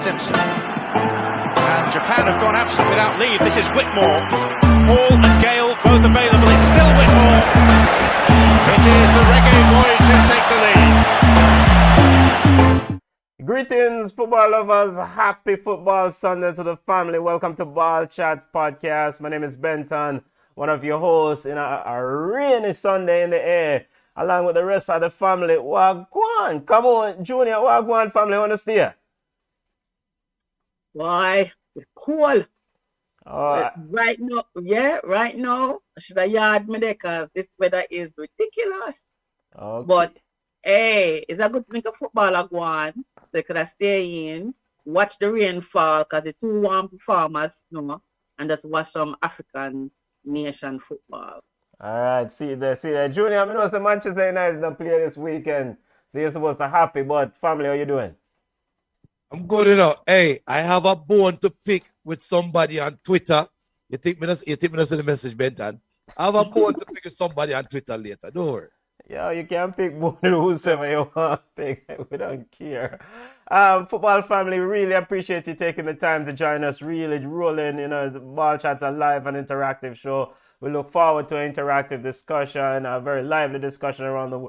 Simpson. And Japan have gone absent without leave. This is Whitmore. Hall and Gale both available. It's still Whitmore. It is the Reggae Boys who take the lead. Greetings, football lovers. Happy Football Sunday to the family. Welcome to Ball Chat Podcast. My name is Benton, one of your hosts in a rainy Sunday in the air, along with the rest of the family. Wagwan, come on, Junior. Wagwan family, want to stay? Why? It's cool. Right Right now, I should have yard me there because this weather is ridiculous. Okay. But, hey, it's a good thing a footballer go on. So you could have stay in, watch the rain fall because it's too warm for farmers, and just watch some African nation football. All right, see you there. Junior, I know some Manchester United don't play this weekend, so you're supposed to be happy, but family, how you doing? I'm good, Hey, I have a bone to pick with somebody on Twitter. You think me not send the message, Benton? I have a bone to pick with somebody on Twitter later. Don't worry. Yeah, you can pick whoever you want to pick. We don't care. Football family, really appreciate you taking the time to join us. Really rolling, the Ball Chat's a live and interactive show. We look forward to an interactive discussion, a very lively discussion around the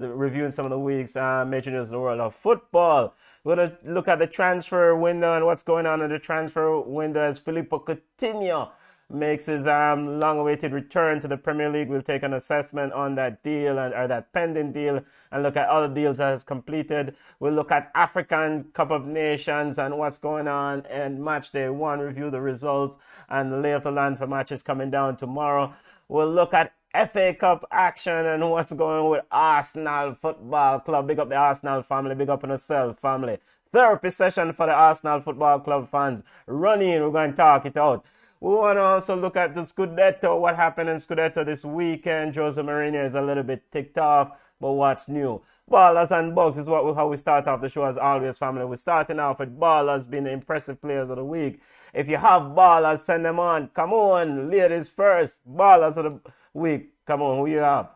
reviewing some of the week's major news in the world of football. We're going to look at the transfer window and what's going on in the transfer window as Felipe Coutinho makes his long-awaited return to the Premier League. We'll take an assessment on that deal or that pending deal and look at other deals that has completed. We'll look at African Cup of Nations and what's going on and match day one, review the results and the lay of the land for matches coming down tomorrow. We'll look at FA Cup action and what's going on with Arsenal Football Club. Big up the Arsenal family, big up on yourself family. Therapy session for the Arsenal Football Club fans. Running, we're going to talk it out. We want to also look at the Scudetto, what happened in Scudetto this weekend. Jose Mourinho is a little bit ticked off, but what's new? Ballers and Bugs is how we start off the show as always, family. We're starting off with Ballers being the impressive players of the week. If you have Ballers, send them on. Come on, ladies first. Ballers of the week. Come on, who you have?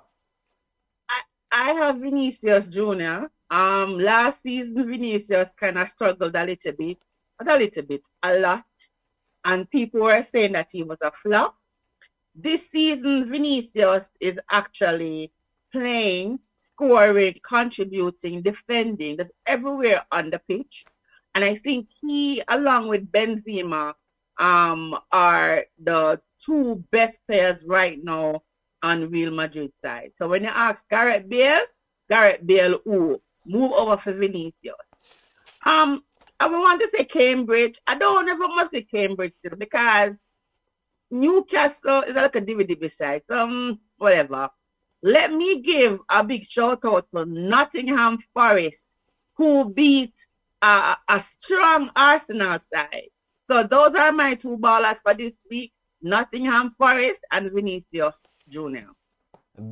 I have Vinicius Jr. Last season, Vinicius kind of struggled a lot. And people were saying that he was a flop. This season, Vinicius is actually playing, scoring, contributing, defending, just everywhere on the pitch. And I think he, along with Benzema, are the two best players right now on Real Madrid side. So when you ask Gareth Bale, move over for Vinicius. I would want to say Cambridge. I don't know if I must say Cambridge still because Newcastle is like a DVD beside. Whatever. Let me give a big shout out to Nottingham Forest, who beat a strong Arsenal side. So those are my two ballers for this week: Nottingham Forest and Vinicius Jr.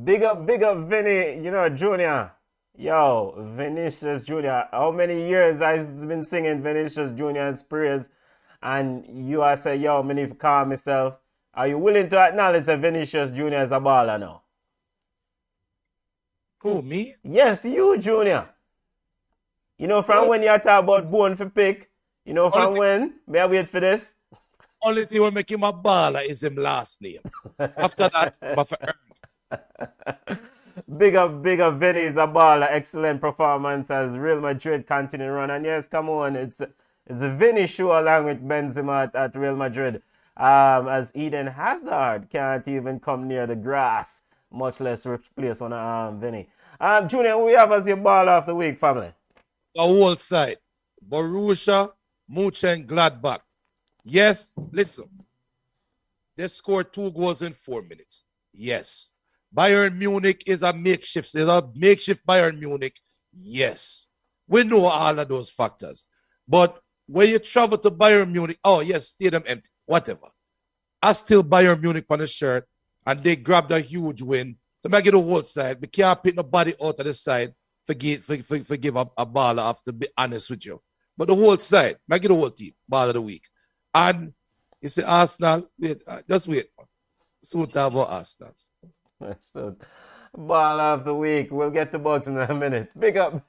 Big up, Vinny, Junior. Yo, Vinicius Jr. How many years I've been singing Vinicius Jr.'s prayers and you are saying, yo, I need to calm myself. Are you willing to acknowledge that Vinicius Jr. is a baller now? Who, me? Yes, you, Junior. From when you talk about bone for pick, from when? May I wait for this? Only thing will make him a baller is him last name. After that, but for Big up, Vinny is a baller. Excellent performance as Real Madrid continue to run. And yes, come on, it's a Vinny show along with Benzema at Real Madrid. As Eden Hazard can't even come near the grass, much less replace one of Vinny. Junior, who we have as your baller of the week, family? The whole side. Borussia Mönchengladbach. Yes, listen. They scored 2 goals in 4 minutes. Yes. Bayern Munich is a makeshift. There's a makeshift Bayern Munich. Yes. We know all of those factors. But when you travel to Bayern Munich, oh, yes, stadium empty, whatever. I still Bayern Munich on the shirt, and they grabbed a huge win. So I get the whole side. We can't pick nobody out of the side. Forgive a baller, I have to be honest with you. But the whole side, I get the whole team, baller of the week. And you say Arsenal, wait, just wait. Soon talk about Arsenal. Ball of the week. We'll get to Bugs in a minute. Big up,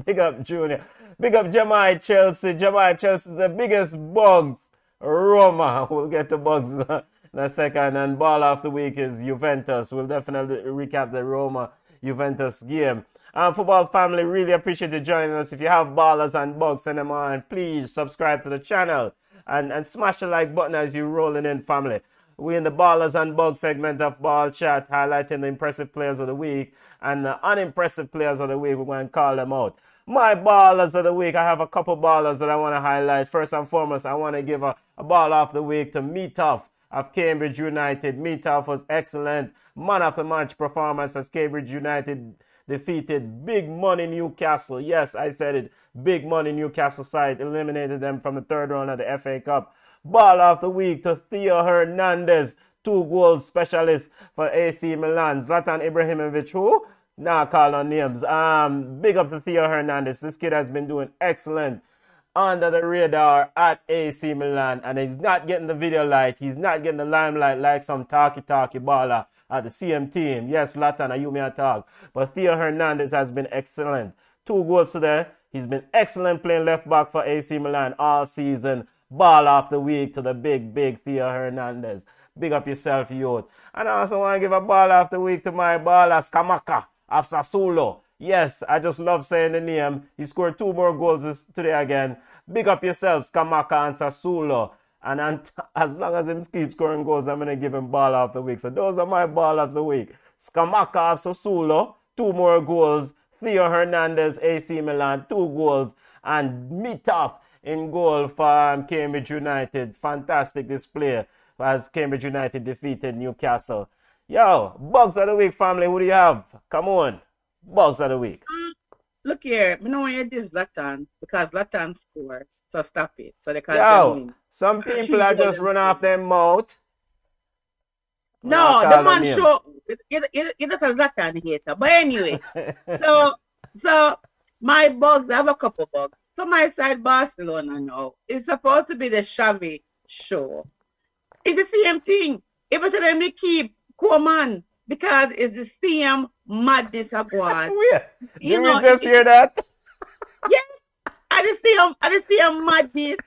big up Junior. Big up Jamaica Chelsea. Jamaica Chelsea is the biggest Bugs. Roma. We'll get to Bugs in a second. And ball of the week is Juventus. We'll definitely recap the Roma Juventus game. Football family, really appreciate you joining us. If you have ballers and Bugs, send them on. Please subscribe to the channel and smash the like button as you rolling in, family. We're in the Ballers and Bugs segment of Ball Chat, highlighting the impressive players of the week and the unimpressive players of the week. We're going to call them out. My Ballers of the week, I have a couple ballers that I want to highlight. First and foremost, I want to give a ball of the week to Meetoff of Cambridge United. Meetoff was excellent. Man of the match performance as Cambridge United defeated Big Money Newcastle. Yes, I said it. Big Money Newcastle side eliminated them from the third round of the FA Cup. Ball of the week to Theo Hernandez, 2 goals specialist for AC Milan. Zlatan Ibrahimovic, who? Nah, call on names. Big up to Theo Hernandez. This kid has been doing excellent under the radar at AC Milan, and he's not getting the video light. He's not getting the limelight like some talky baller at the CM team. Yes, Zlatan, you may talk, but Theo Hernandez has been excellent. 2 goals today. He's been excellent playing left back for AC Milan all season. Ball of the week to the big Theo Hernandez. Big up yourself, youth. And I also want to give a ball of the week to my baller, Scamacca of Sassuolo. Yes, I just love saying the name. He scored 2 more goals today again. Big up yourself, Scamacca and Sassuolo. And as long as him keeps scoring goals, I'm going to give him ball of the week. So those are my ball of the week. Scamacca of Sassuolo, 2 more goals. Theo Hernandez, AC Milan, 2 goals. And Meetoff in goal for Cambridge United. Fantastic display as Cambridge United defeated Newcastle. Yo, Bugs of the week, family. Who do you have? Come on. Bugs of the week. Look here. I know you this Zlatan because Zlatan scored. So stop it. So they can't win. Some people are just run off their mouth. No, the man show it is a Zlatan hater. But anyway, so my Bugs, I have a couple Bugs. So my side Barcelona now is supposed to be the Xavi show. It's the same thing. It was them to keep Koeman because it's the same madness of one. Did we just hear that? Yes, I just see a madness.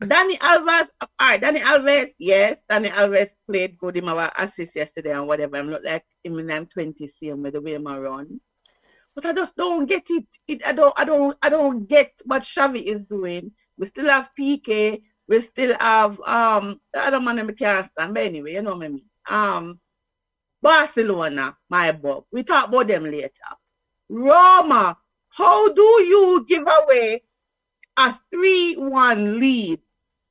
Danny Alves, yes, Danny Alves played good in our assist yesterday and whatever. I'm not like him when I'm 20, same with the way I'm around. But I just don't get it. I don't get what Xavi is doing. We still have PK. We still have the other man I can't stand. But anyway, you know what I mean. Barcelona, my boy. We talk about them later. Roma, how do you give away a 3-1 lead?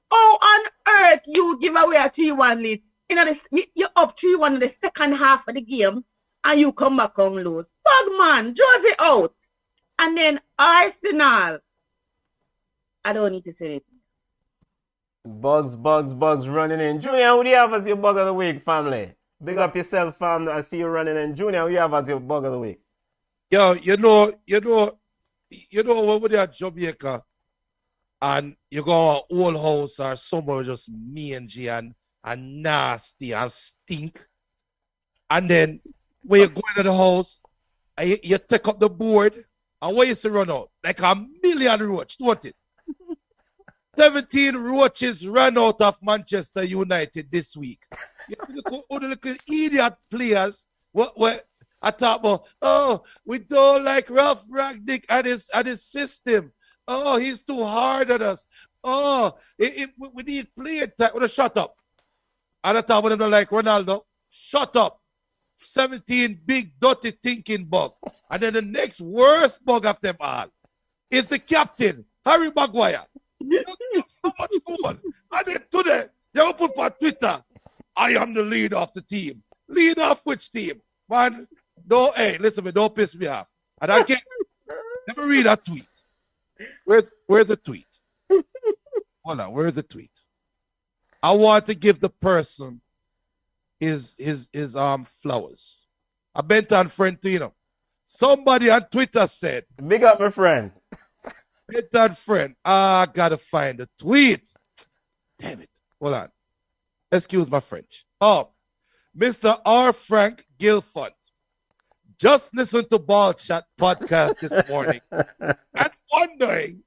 How on earth you give away a 3-1 lead? You know, you're up 3-1 in the second half of the game and you come back and lose. Bugman, Josie out. And then Arsenal. I don't need to say it. Bugs running in. Junior, who do you have as your bug of the week, family? Big up yourself, fam. I see you running in. Junior, who do you have as your bug of the week? Yo, you know, when we're at Jamaica and you go to old house or somewhere just mangy and nasty and stink. And then when you go into the house, you take up the board and what you see run out? Like a million roaches, don't it? 17 roaches ran out of Manchester United this week. You look at all the little idiot players. What I talk about, oh, we don't like Ralph Ragnick and his system. Oh, he's too hard on us. Oh, we need play time. Well, shut up. And I talk about them like Ronaldo. Shut up. 17 big dirty thinking bug. And then the next worst bug of them all is the captain, Harry Maguire. You get so much goal. And then today, you put on Twitter, I am the leader of the team. Leader of which team? Man, no, hey, listen to me, don't piss me off. And I can't, let me read that tweet. Where's the tweet? Hold on, where's the tweet? I want to give the person his flowers. I bent on friend to, you know. Somebody on Twitter said, big up my friend. Bent on friend. I gotta find the tweet. Damn it. Hold on. Excuse my French. Oh, Mr. R. Frank Guilfont just listened to Ball Chat podcast this morning and wondering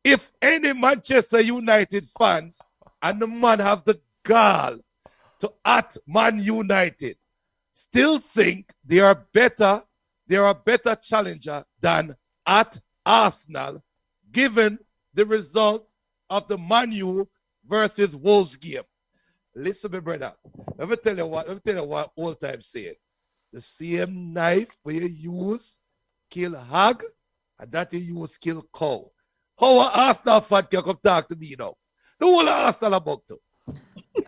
if any Manchester United fans and the man have the gall to at Man United still think they are a better challenger than at Arsenal, given the result of the Man U versus Wolves game. Listen, my brother. Let me tell you what old time said. The same knife where you use kill hog, and that you use kill cow. How an Arsenal fan can come talk to me now? The whole of Arsenal about to.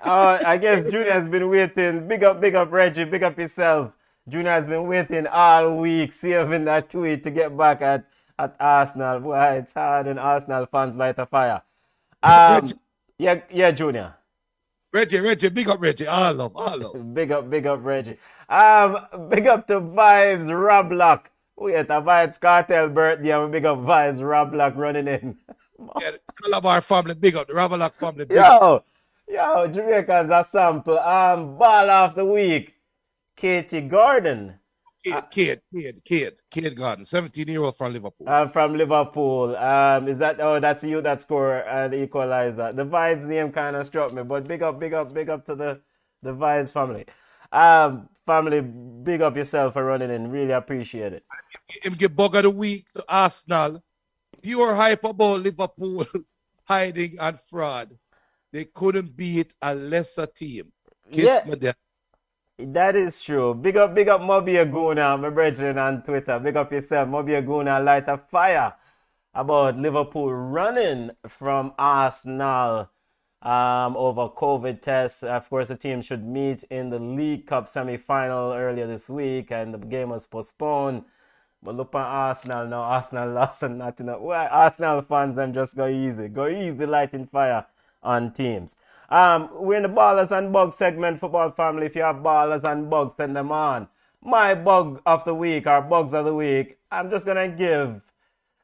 I guess Junior has been waiting. Big up, Reggie. Big up yourself. Junior has been waiting all week, saving that tweet to get back at Arsenal. Boy, it's hard when Arsenal fans light a fire. Yeah, Junior. Reggie, big up Reggie. All love. Big up Reggie. Big up to Vibes Roblock. We at a Vibes Cartel birthday, and we big up Vibes Roblock running in. Yeah, the Calabar family, big up the Rabalock family. Big Yo, Jamaicans a sample. Ball of the week, Katie Gordon. Kid Gordon, 17-year-old from Liverpool. From Liverpool. Is that? Oh, that's you that score the equalizer. The Vibes name kind of struck me, but big up to the Vibes family. Family, big up yourself for running in. Really appreciate it. Him get bug of the week to Arsenal. Pure hype about Liverpool hiding and fraud. They couldn't beat a lesser team. That is true. Big up Moby Aguna, my brethren on Twitter. Big up yourself. Moby Aguna light a fire about Liverpool running from Arsenal over COVID tests. Of course, the team should meet in the League Cup semi-final earlier this week, and the game was postponed. But look at Arsenal now. Arsenal lost and nothing. Well, Arsenal fans, them just go easy. Go easy lighting fire on teams. We're in the Ballers and Bugs segment, football family. If you have Ballers and Bugs, send them on. My bug of the week, or Bugs of the week, I'm just going to give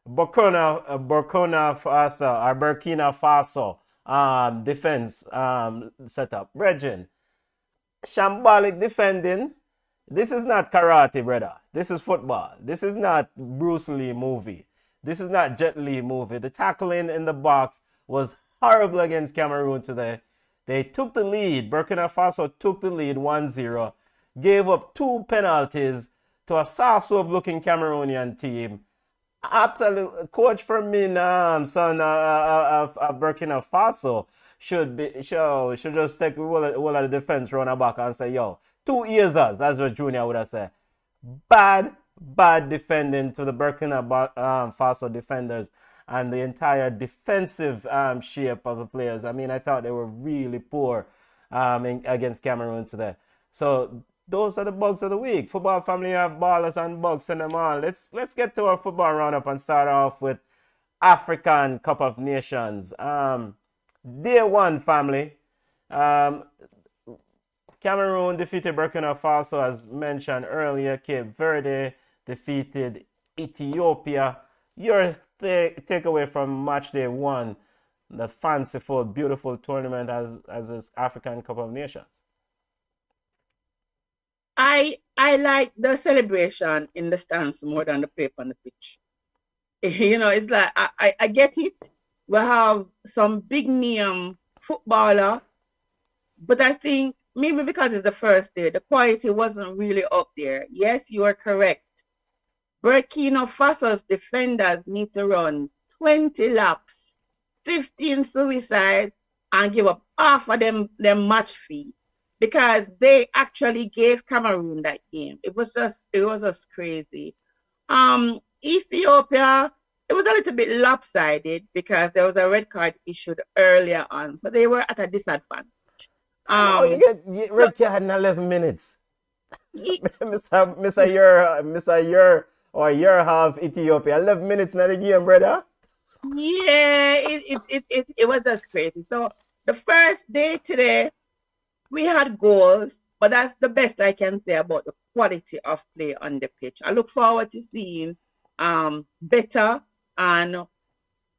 Burkina Faso defense setup. Regin, shambolic defending. This is not karate, brother. This is football. This is not Bruce Lee movie. This is not Jet Li movie. The tackling in the box was horrible against Cameroon today. They took the lead. Burkina Faso took the lead 1-0. Gave up 2 penalties to a soft-soap-looking Cameroonian team. Absolute Coach Firmin, son of Burkina Faso, should just take all of the defense run back and say, yo, 2 years us. That's what Junior would have said. Bad defending to the Burkina Faso defenders and the entire defensive shape of the players. I mean, I thought they were really poor against Cameroon today. So those are the bugs of the week. Football family have Ballers and Bugs, send them on. Let's get to our football roundup and start off with African Cup of Nations. Day 1, family. Cameroon defeated Burkina Faso, as mentioned earlier. Cape Verde defeated Ethiopia. Your takeaway from match day 1, the fanciful, beautiful tournament as this African Cup of Nations? I like the celebration in the stands more than the play on the pitch. You know, it's like I get it. We have some big name footballer, but I think maybe because it's the first day, the quality wasn't really up there. Yes, you are correct. Burkina Faso's defenders need to run 20 laps, 15 suicides, and give up half of them match fee because they actually gave Cameroon that game. It was just crazy. Ethiopia, it was a little bit lopsided because there was a red card issued earlier on, so they were at a disadvantage. You get red card in 11 minutes. Mr. Year half Ethiopia. 11 minutes in the game, brother. Yeah, it was just crazy. So the first day today, we had goals, but that's the best I can say about the quality of play on the pitch. I look forward to seeing better and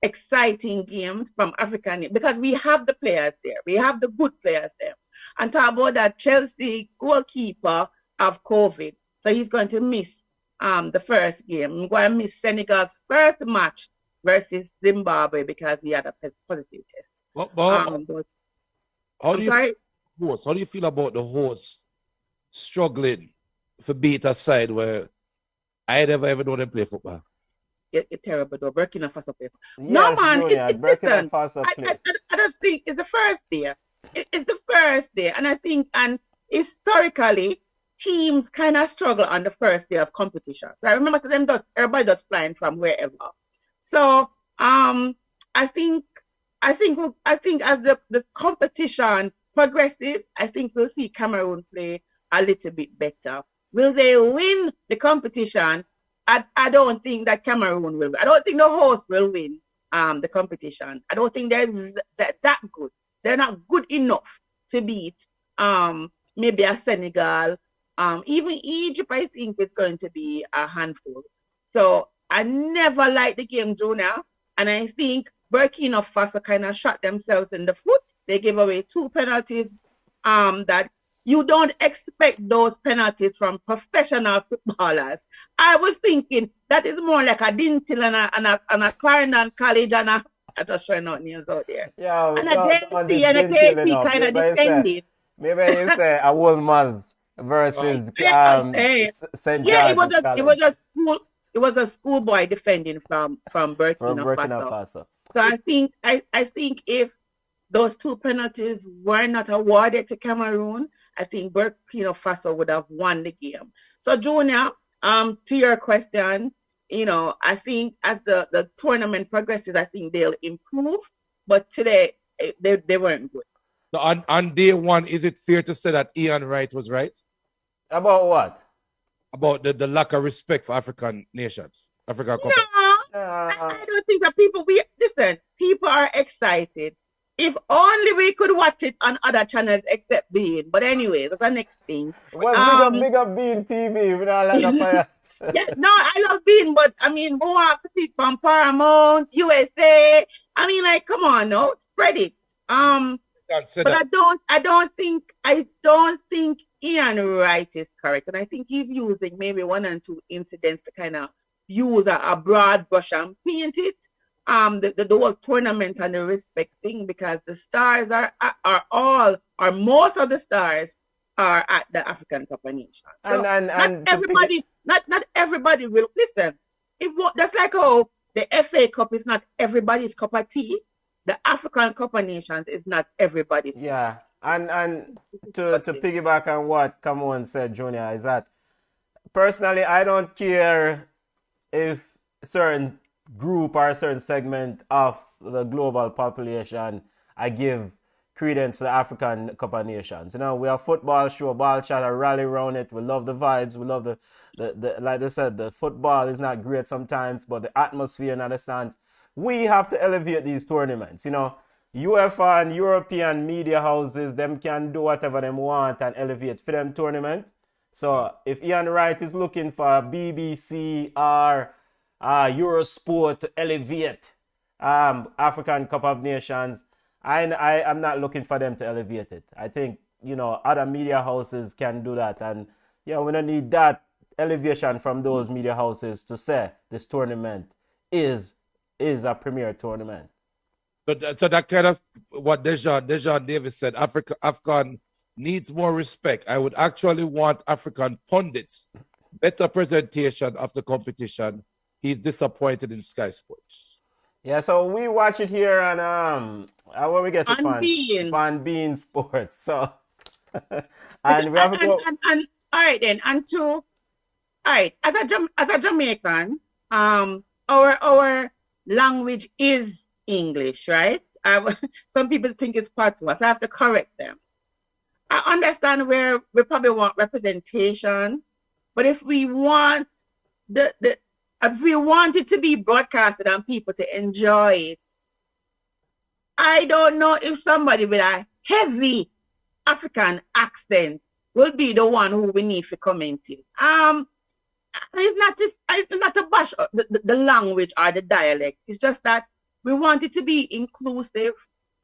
exciting games from African, because we have the players there. We have the good players there. And talk about that Chelsea goalkeeper of COVID. So he's going to miss the first game. I'm going to miss Senegal's first match versus Zimbabwe because he had a positive test. But How do you feel about the hosts struggling to beat a side where I never ever know them play football? It's terrible though. Burkina Faso play. Yes, No man, Burkina Faso play. I don't think it's the first day. It's the first day, and I think, and historically, teams kind of struggle on the first day of competition. So I remember to them, everybody does flying from wherever. So I think as the competition progresses, I think we'll see Cameroon play a little bit better. Will they win the competition? I don't think that Cameroon will. I don't think the host will win the competition. I don't think they're that good. They're not good enough to beat maybe a Senegal. Even Egypt, I think, is going to be a handful. So I never liked the game, Jonah. And I think Burkina Faso kind of shot themselves in the foot. They gave away 2 penalties that you don't expect those penalties from professional footballers. I was thinking that is more like a Dintil and a Clarendon College and a, I'm just showing out names out there. Yeah, and a JC and a KP kind of defending. Maybe you say a Woolman versus St. George's College. It was a schoolboy defending from Burkina Faso. So I think if those 2 penalties were not awarded to Cameroon, I think Burkina Faso would have won the game. So Junior, to your question, I think as the tournament progresses, I think they'll improve. But today they weren't good. So on day one, is it fair to say that Ian Wright was right? About what? About the lack of respect for African nations, African countries. No, I don't think that people are excited. If only we could watch it on other channels except Bean. But anyway, that's the next thing. Well, big up Bean TV. No, I love Bean, but I mean, we want to see it from Paramount, USA. I mean, like, come on, no, spread it. But I don't think Ian Wright is correct, and I think he's using maybe 1 and 2 incidents to kind of use a broad brush and paint it. The whole tournament and the respect thing, because the stars are most of the stars are at the African Cup of Nations. So not everybody will listen. That's like how the FA Cup is not everybody's cup of tea. The African Cup of Nations is not everybody's. Yeah, and to piggyback on what Cameron said, Junior, is that personally I don't care if certain group or a certain segment of the global population I give credence to the African Cup of Nations. We have football show, ball chat, a rally around it. We love the vibes. We love the like they said, the football is not great sometimes, but the atmosphere and the stands. We have to elevate these tournaments. UEFA and European media houses, them can do whatever them want and elevate for them tournament. So if Ian Wright is looking for BBC or Eurosport to elevate African Cup of Nations, I'm not looking for them to elevate it. I think, other media houses can do that. And, we don't need that elevation from those media houses to say this tournament is a premier tournament. But so that kind of what Dejan Davis said, Afghan needs more respect. I would actually want African pundits better presentation of the competition. He's disappointed in Sky Sports. Yeah, so we watch it here on where we get it on Bean Sports. So and we have to go. And all right then, all right, as a Jamaican, our language is English, right? Some people think it's patois, so I have to correct them. I understand where we probably want representation, but if we want if we want it to be broadcasted and people to enjoy it, I don't know if somebody with a heavy African accent will be the one who we need for commenting. It's not to bash the language or the dialect. It's just that we want it to be inclusive.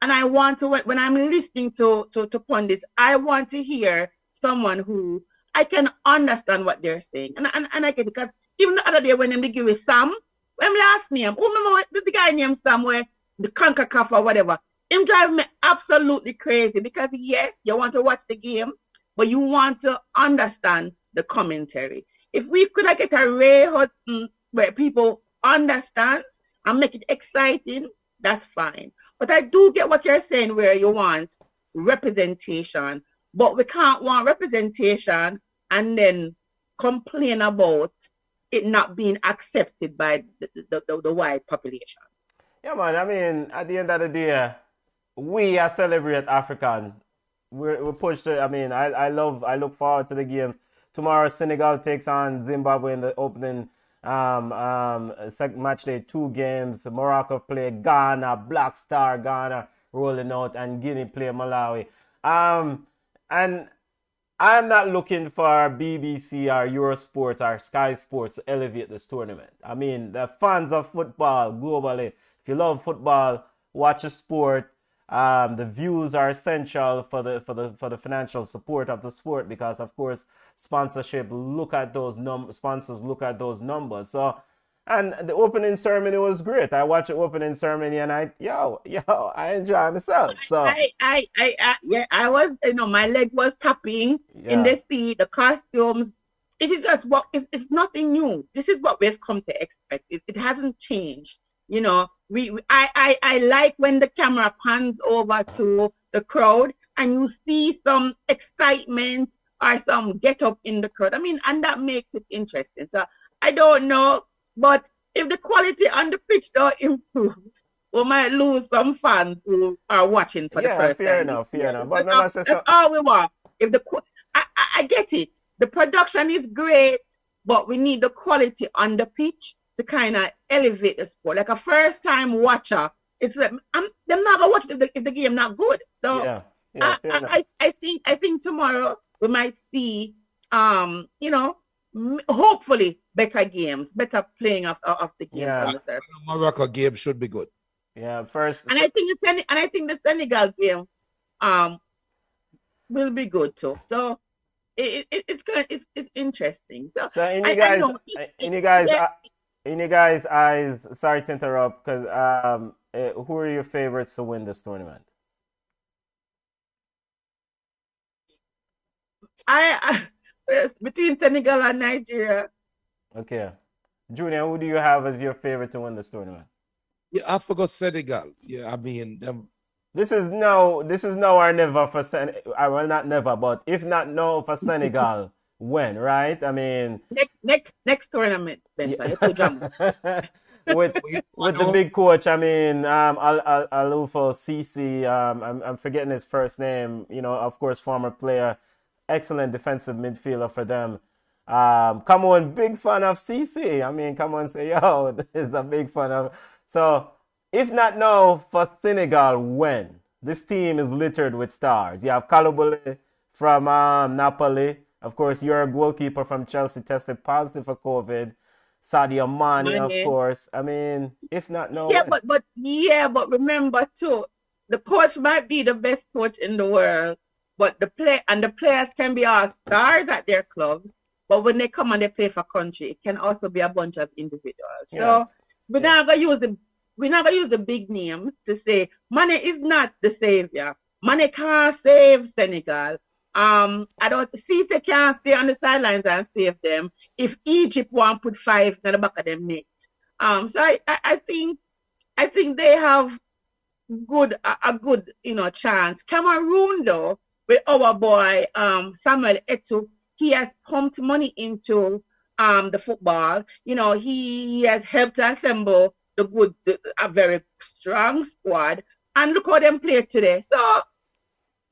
And I want to, when I'm listening to pundits, I want to hear someone who I can understand what they're saying. And I get, because Even the other day when they give me Sam, when me last name, who remember the guy named Sam where the CONCACAF or whatever, him drive me absolutely crazy because yes, you want to watch the game, but you want to understand the commentary. If we could get a Ray Hudson where people understand and make it exciting, that's fine. But I do get what you're saying where you want representation, but we can't want representation and then complain about it not being accepted by the white population. Yeah, man. I mean, at the end of the day, we are celebrate African. We're pushed to, I mean, I look forward to the game. Tomorrow, Senegal takes on Zimbabwe in the opening second match day, 2 games. Morocco play Ghana, Black Star Ghana rolling out, and Guinea play Malawi. And I'm not looking for BBC or Eurosport or Sky Sports to elevate this tournament. I mean, the fans of football globally, if you love football, watch a sport. The views are essential for the financial support of the sport because, of course, sponsorship look at those sponsors look at those numbers. So, and the opening ceremony was great. I watched the opening ceremony and I enjoy myself. So I was, my leg was tapping in the seat, the costumes. It is just it's nothing new. This is what we've come to expect. It hasn't changed. I like when the camera pans over to the crowd and you see some excitement or some get up in the crowd. I mean, and that makes it interesting. So I don't know, but if the quality on the pitch don't improve, we might lose some fans who are watching for the first time. Fair enough. But that's all we want. I get it. The production is great, but we need the quality on the pitch to kind of elevate the sport. Like a first-time watcher, it's like they're not gonna watch it if the game not good. So I think tomorrow we might see hopefully better games, better playing of the game. Yeah, Morocco game should be good. Yeah, first. And I think the Senegal game will be good too. So it's good. It's interesting. So in you guys' eyes, sorry to interrupt, because who are your favorites to win this tournament? Between Senegal and Nigeria. Okay. Junior, who do you have as your favorite to win this tournament? Yeah, I forgot Senegal. Yeah, I mean, this is now or never for Senegal. Well, not never, but if not now for Senegal, when, right? I mean, next tournament, Benson. with the big coach, I mean, Alufo Cisse, I'm forgetting his first name. Of course, former player, excellent defensive midfielder for them. Come on, big fan of Cisse. I mean, come on, say yo, this is a big fan of. So, if not now for Senegal, when? This team is littered with stars. You have Koulibaly from Napoli. Of course, your goalkeeper from Chelsea tested positive for COVID. Sadio Mane, of course. I mean, if not now, when? but remember too, the coach might be the best coach in the world, but the players can be all stars at their clubs. But when they come and they play for country, it can also be a bunch of individuals. Yeah. So we're not gonna use the big names to say Mane is not the savior. Mane can't save Senegal. Cisse can't stay on the sidelines and save them if Egypt want to put 5 in the back of them net. So I think they have a good chance. Cameroon though, with our boy Samuel Eto'o, he has pumped money into the football. He has helped to assemble a very strong squad. And look how them play today. So,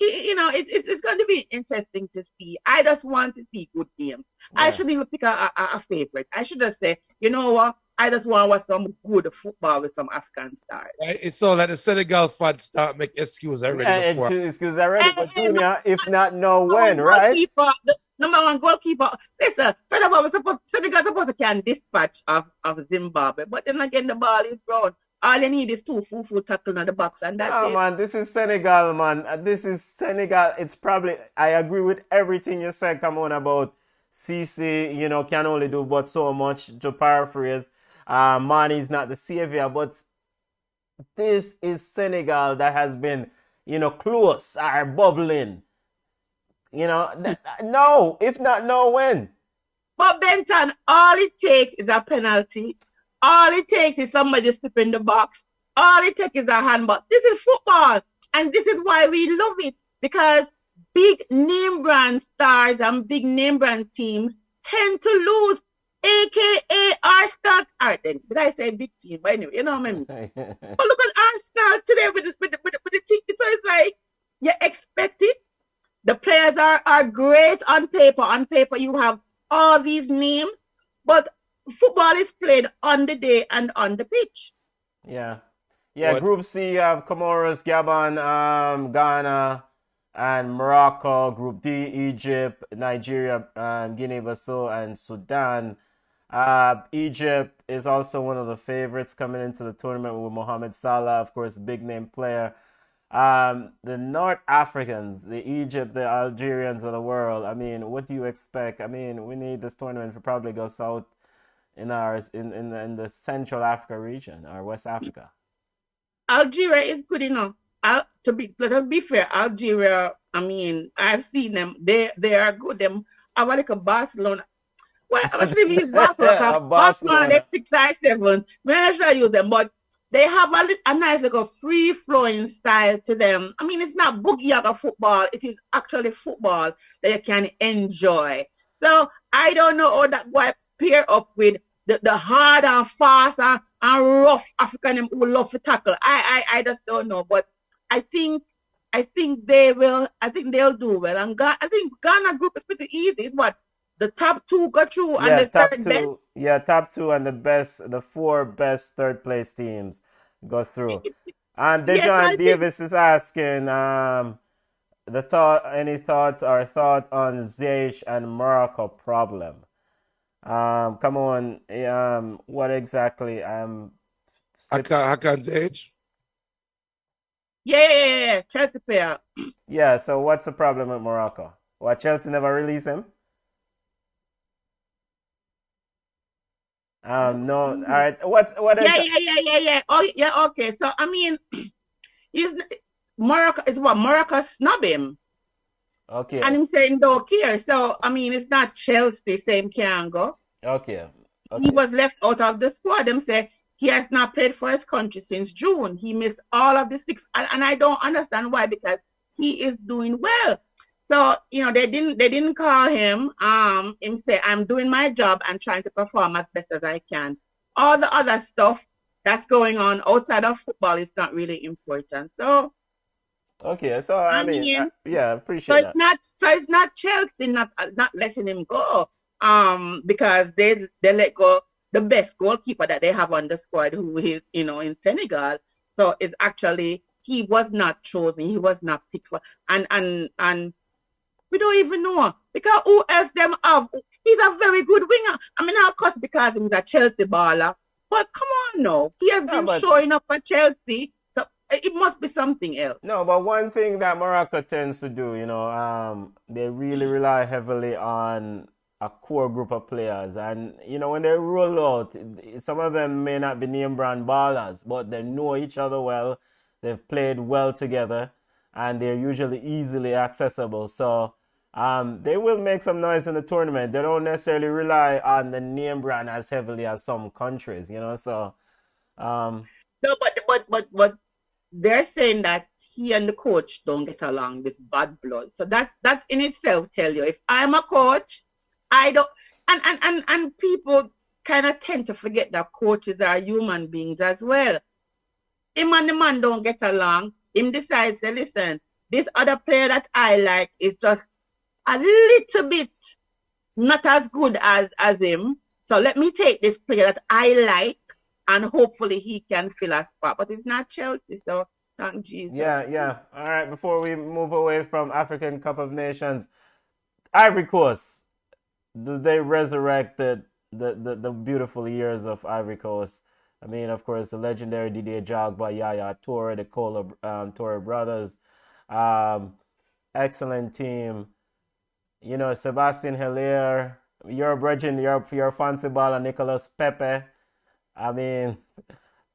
it's going to be interesting to see. I just want to see good games. Yeah. I shouldn't even pick a favorite. I should just say, you know what? I just want to watch some good football with some African stars. Right? It's all like the Senegal fans start make excuses already. Excuses already for Junior, if not know when, right? The number one goalkeeper. Listen, first of all, Senegal supposed to can dispatch of Zimbabwe, but then again, the ball is round. All you need is 2 full tackles on the box, and that's it. Man, this is Senegal, man. This is Senegal. It's probably, I agree with everything you said, come on, about CC, can only do but so much, to paraphrase. Mani's not the savior, but this is Senegal that has been, close or bubbling. No, if not, no, when? But Benton, all it takes is a penalty. All it takes is somebody slipping the box. All it takes is a handball. This is football. And this is why we love it. Because big name brand stars and big name brand teams tend to lose. AKA Arsenal. Did I say big team? But anyway, you know what I mean? But look at Arsenal today with the team. So it's like, you expect it. The players are great on paper. On paper, you have all these names, but football is played on the day and on the pitch. Yeah. Group C, you have Comoros, Gabon, Ghana, and Morocco. Group D, Egypt, Nigeria, Guinea-Bissau, and Sudan. Egypt is also one of the favorites coming into the tournament with Mohamed Salah, of course, big name player. The North Africans, the Egypt, the Algerians of the world. I mean, what do you expect? I mean, we need this tournament to probably go south in the Central Africa region or West Africa. Algeria is good enough. Let us be fair, Algeria, I mean, I've seen them. They are good. Them I like a Barcelona. Well, actually, we use Barcelona. Barcelona, they're 6-7. We're not sure I use them, but they have a nice little free-flowing style to them. I mean, it's not boogie-yaga football. It is actually football that you can enjoy. So I don't know how that will pair up with the hard and fast and rough African who love to tackle. I just don't know. But I think they will. I think they'll do well. And I think Ghana group is pretty easy. It's what the top two go through, and the top third two. best. Yeah, top two and the 4 best third place teams go through. Dejon Davis is asking any thoughts on Ziyech and Morocco problem. Come on, what exactly? Hakan Ziyech? Yeah. Chelsea player. Yeah, so what's the problem with Morocco? What, Chelsea never release him? No, all right. Yeah. Oh, yeah. Okay. So I mean, Morocco snub him. Okay. And him saying don't care. So I mean, it's not Chelsea saying can't go. Okay. He was left out of the squad. Them say he has not played for his country since June. He missed all of the 6, and I don't understand why, because he is doing well. So, they didn't call him. Him say, I'm doing my job and trying to perform as best as I can. All the other stuff that's going on outside of football is not really important. So, okay. So I mean, appreciate that. So it's not Chelsea not letting him go. Because they let go the best goalkeeper that they have on the squad, who is in Senegal. So it's actually, he was not chosen. He was not picked for, and we don't even know, because who else them have? He's a very good winger. I mean, of course, because he's a Chelsea baller. But come on, no. He has been showing up for Chelsea. So it must be something else. No, but one thing that Morocco tends to do, they really rely heavily on a core group of players. And, when they roll out, some of them may not be name brand ballers, but they know each other well. They've played well together, and they're usually easily accessible. So they will make some noise in the tournament. They don't necessarily rely on the name brand as heavily as some countries, so no, but they're saying that he and the coach don't get along, this bad blood. So that in itself tell you, if I'm a coach, I don't, and people kind of tend to forget that coaches are human beings as well. Him and the man don't get along. Him decides, say, listen, this other player that I like is just a little bit not as good as him. So let me take this player that I like, and hopefully he can fill a spot. But it's not Chelsea, so thank Jesus. Yeah. All right, before we move away from African Cup of Nations, Ivory Coast, do they resurrect the beautiful years of Ivory Coast? I mean, of course, the legendary Didier Drogba, Yaya Toure, the Kola Toure brothers. Excellent team. Sebastien Hilaire, Your brethren, your fancy baller, Nicolas Pepe. I mean,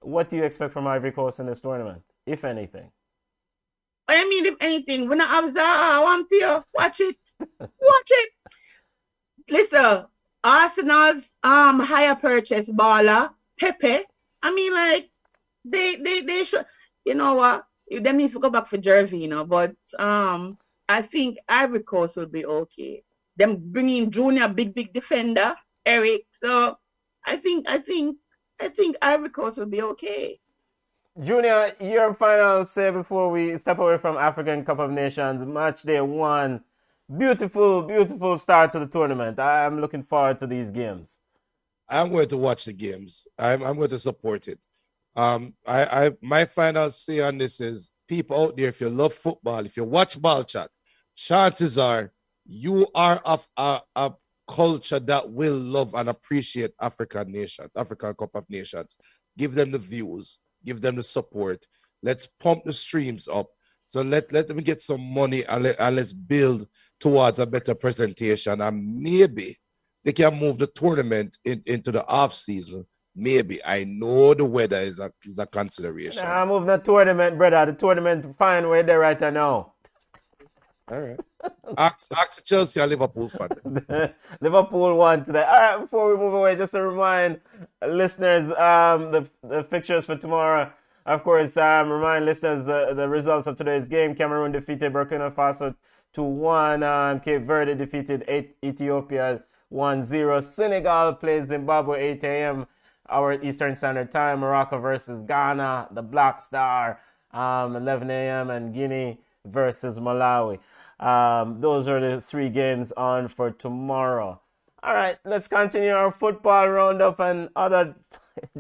what do you expect from Ivory Coast in this tournament, if anything? I mean, if anything, when I observe, I want to watch it. Watch it. Listen, Arsenal's higher purchase baller, Pepe. I mean, like, they should, you know what? They need to go back for Gervino, but I think Ivory Coast will be okay. Them bringing Junior, big defender, Eric. So I think Ivory Coast will be okay. Junior, your final say before we step away from African Cup of Nations, match day 1. Beautiful start to the tournament. I'm looking forward to these games. I'm going to watch the games. I'm going to support it. My final say on this is, people out there, if you love football, if you watch Ball Chat, chances are you are of a culture that will love and appreciate African Cup of Nations. Give them the views, give them the support. Let's pump the streams up. So let them get some money and let's build towards a better presentation. And maybe they can move the tournament into the off season. Maybe. I know the weather is a consideration. Nah, move the tournament, brother. The tournament fine where they're right now. All right. Ask Chelsea and Liverpool fan. Liverpool won today. All right, before we move away, just to remind listeners the fixtures for tomorrow. Of course, remind listeners the results of today's game. Cameroon defeated Burkina Faso 2-1. Cape Verde defeated Ethiopia 1-0. Senegal plays Zimbabwe 8 a.m. our Eastern Standard Time. Morocco versus Ghana, the Black Star, 11 a.m. and Guinea versus Malawi. Those are the 3 games on for tomorrow. All right, let's continue our football roundup and other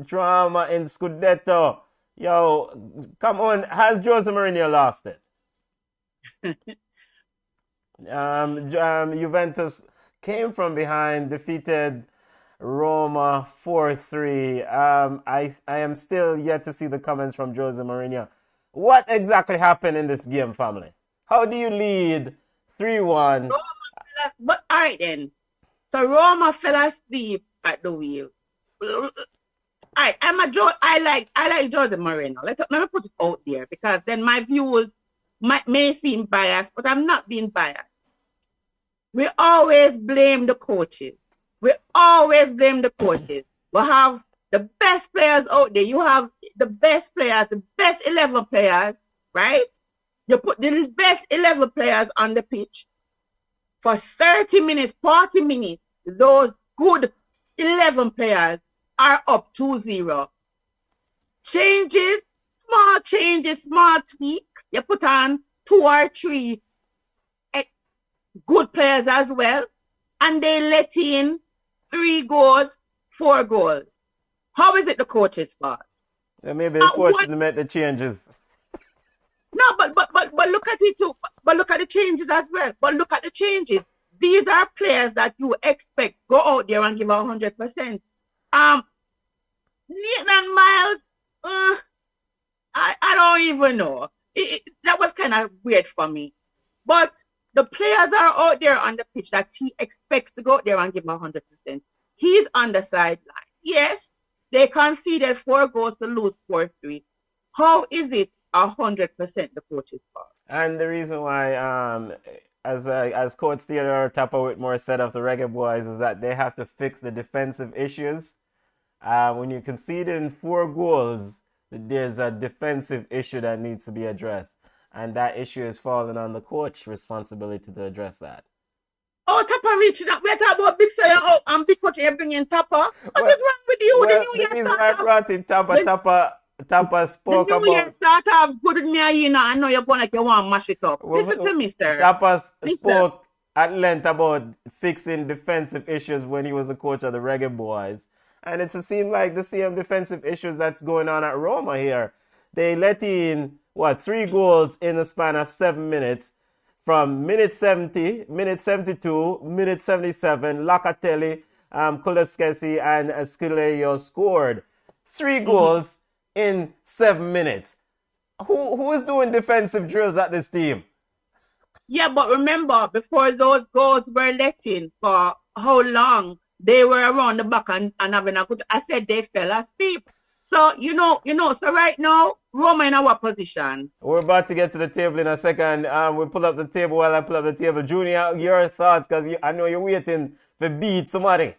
drama in Scudetto. Yo, come on, has Jose Mourinho lost it? Juventus came from behind, defeated Roma 4-3. I am still yet to see the comments from Jose Mourinho. What exactly happened in this game, family? How do you lead 3-1? But all right then. So Roma fell asleep at the wheel. All right, I like Jose Mourinho. Let me put it out there, because then my views may seem biased, but I'm not being biased. We always blame the coaches. We have the best players out there. You have the best players, the best 11 players, right? You put the best 11 players on the pitch for 30 minutes, 40 minutes. Those good 11 players are up 2-0. Small changes, small tweaks. You put on 2 or 3 good players as well, and they let in 3 goals, 4 goals. How is it the coach's fault? Yeah, maybe the coach didn't make the changes. No, but look at it too. But look at the changes as well. But look at the changes. These are players that you expect go out there and give 100%. Nathan Miles, I don't even know. That was kind of weird for me. But the players are out there on the pitch that he expects to go out there and give 100%. He's on the sideline. Yes, they conceded 4 goals to lose 4-3. How is it 100% the coach's fault? And the reason why, as Coach Theodore Tapper Whitmore said of the Reggae Boys, is that they have to fix the defensive issues. When you concede in 4 goals, there's a defensive issue that needs to be addressed. And that issue is falling on the coach's responsibility to address that. Oh, Tapper reaching out. We're talking about Big Sir. Oh, and Big Coach, you're bringing Tapper. What is wrong with you? The New Year starter. Tapper spoke about... The New Year starter good with me, you know. I know you're going like you want to mash it up. Listen to me, sir. Tapper spoke at length about fixing defensive issues when he was the coach of the Reggae Boys. And it seems like the same defensive issues that's going on at Roma here. They let in, 3 goals in a span of 7 minutes. From minute 70, minute 72, minute 77, Locatelli, Kulusevski, and Scilerio scored 3 goals in 7 minutes. Who is doing defensive drills at this team? Yeah, but remember, before those goals were let in for how long they were around the back and having a good. I said they fell asleep. So so right now, Roma in our position. We're about to get to the table in a second. We'll pull up the table while I pull up the table. Junior, your thoughts, because I know you're waiting to beat somebody.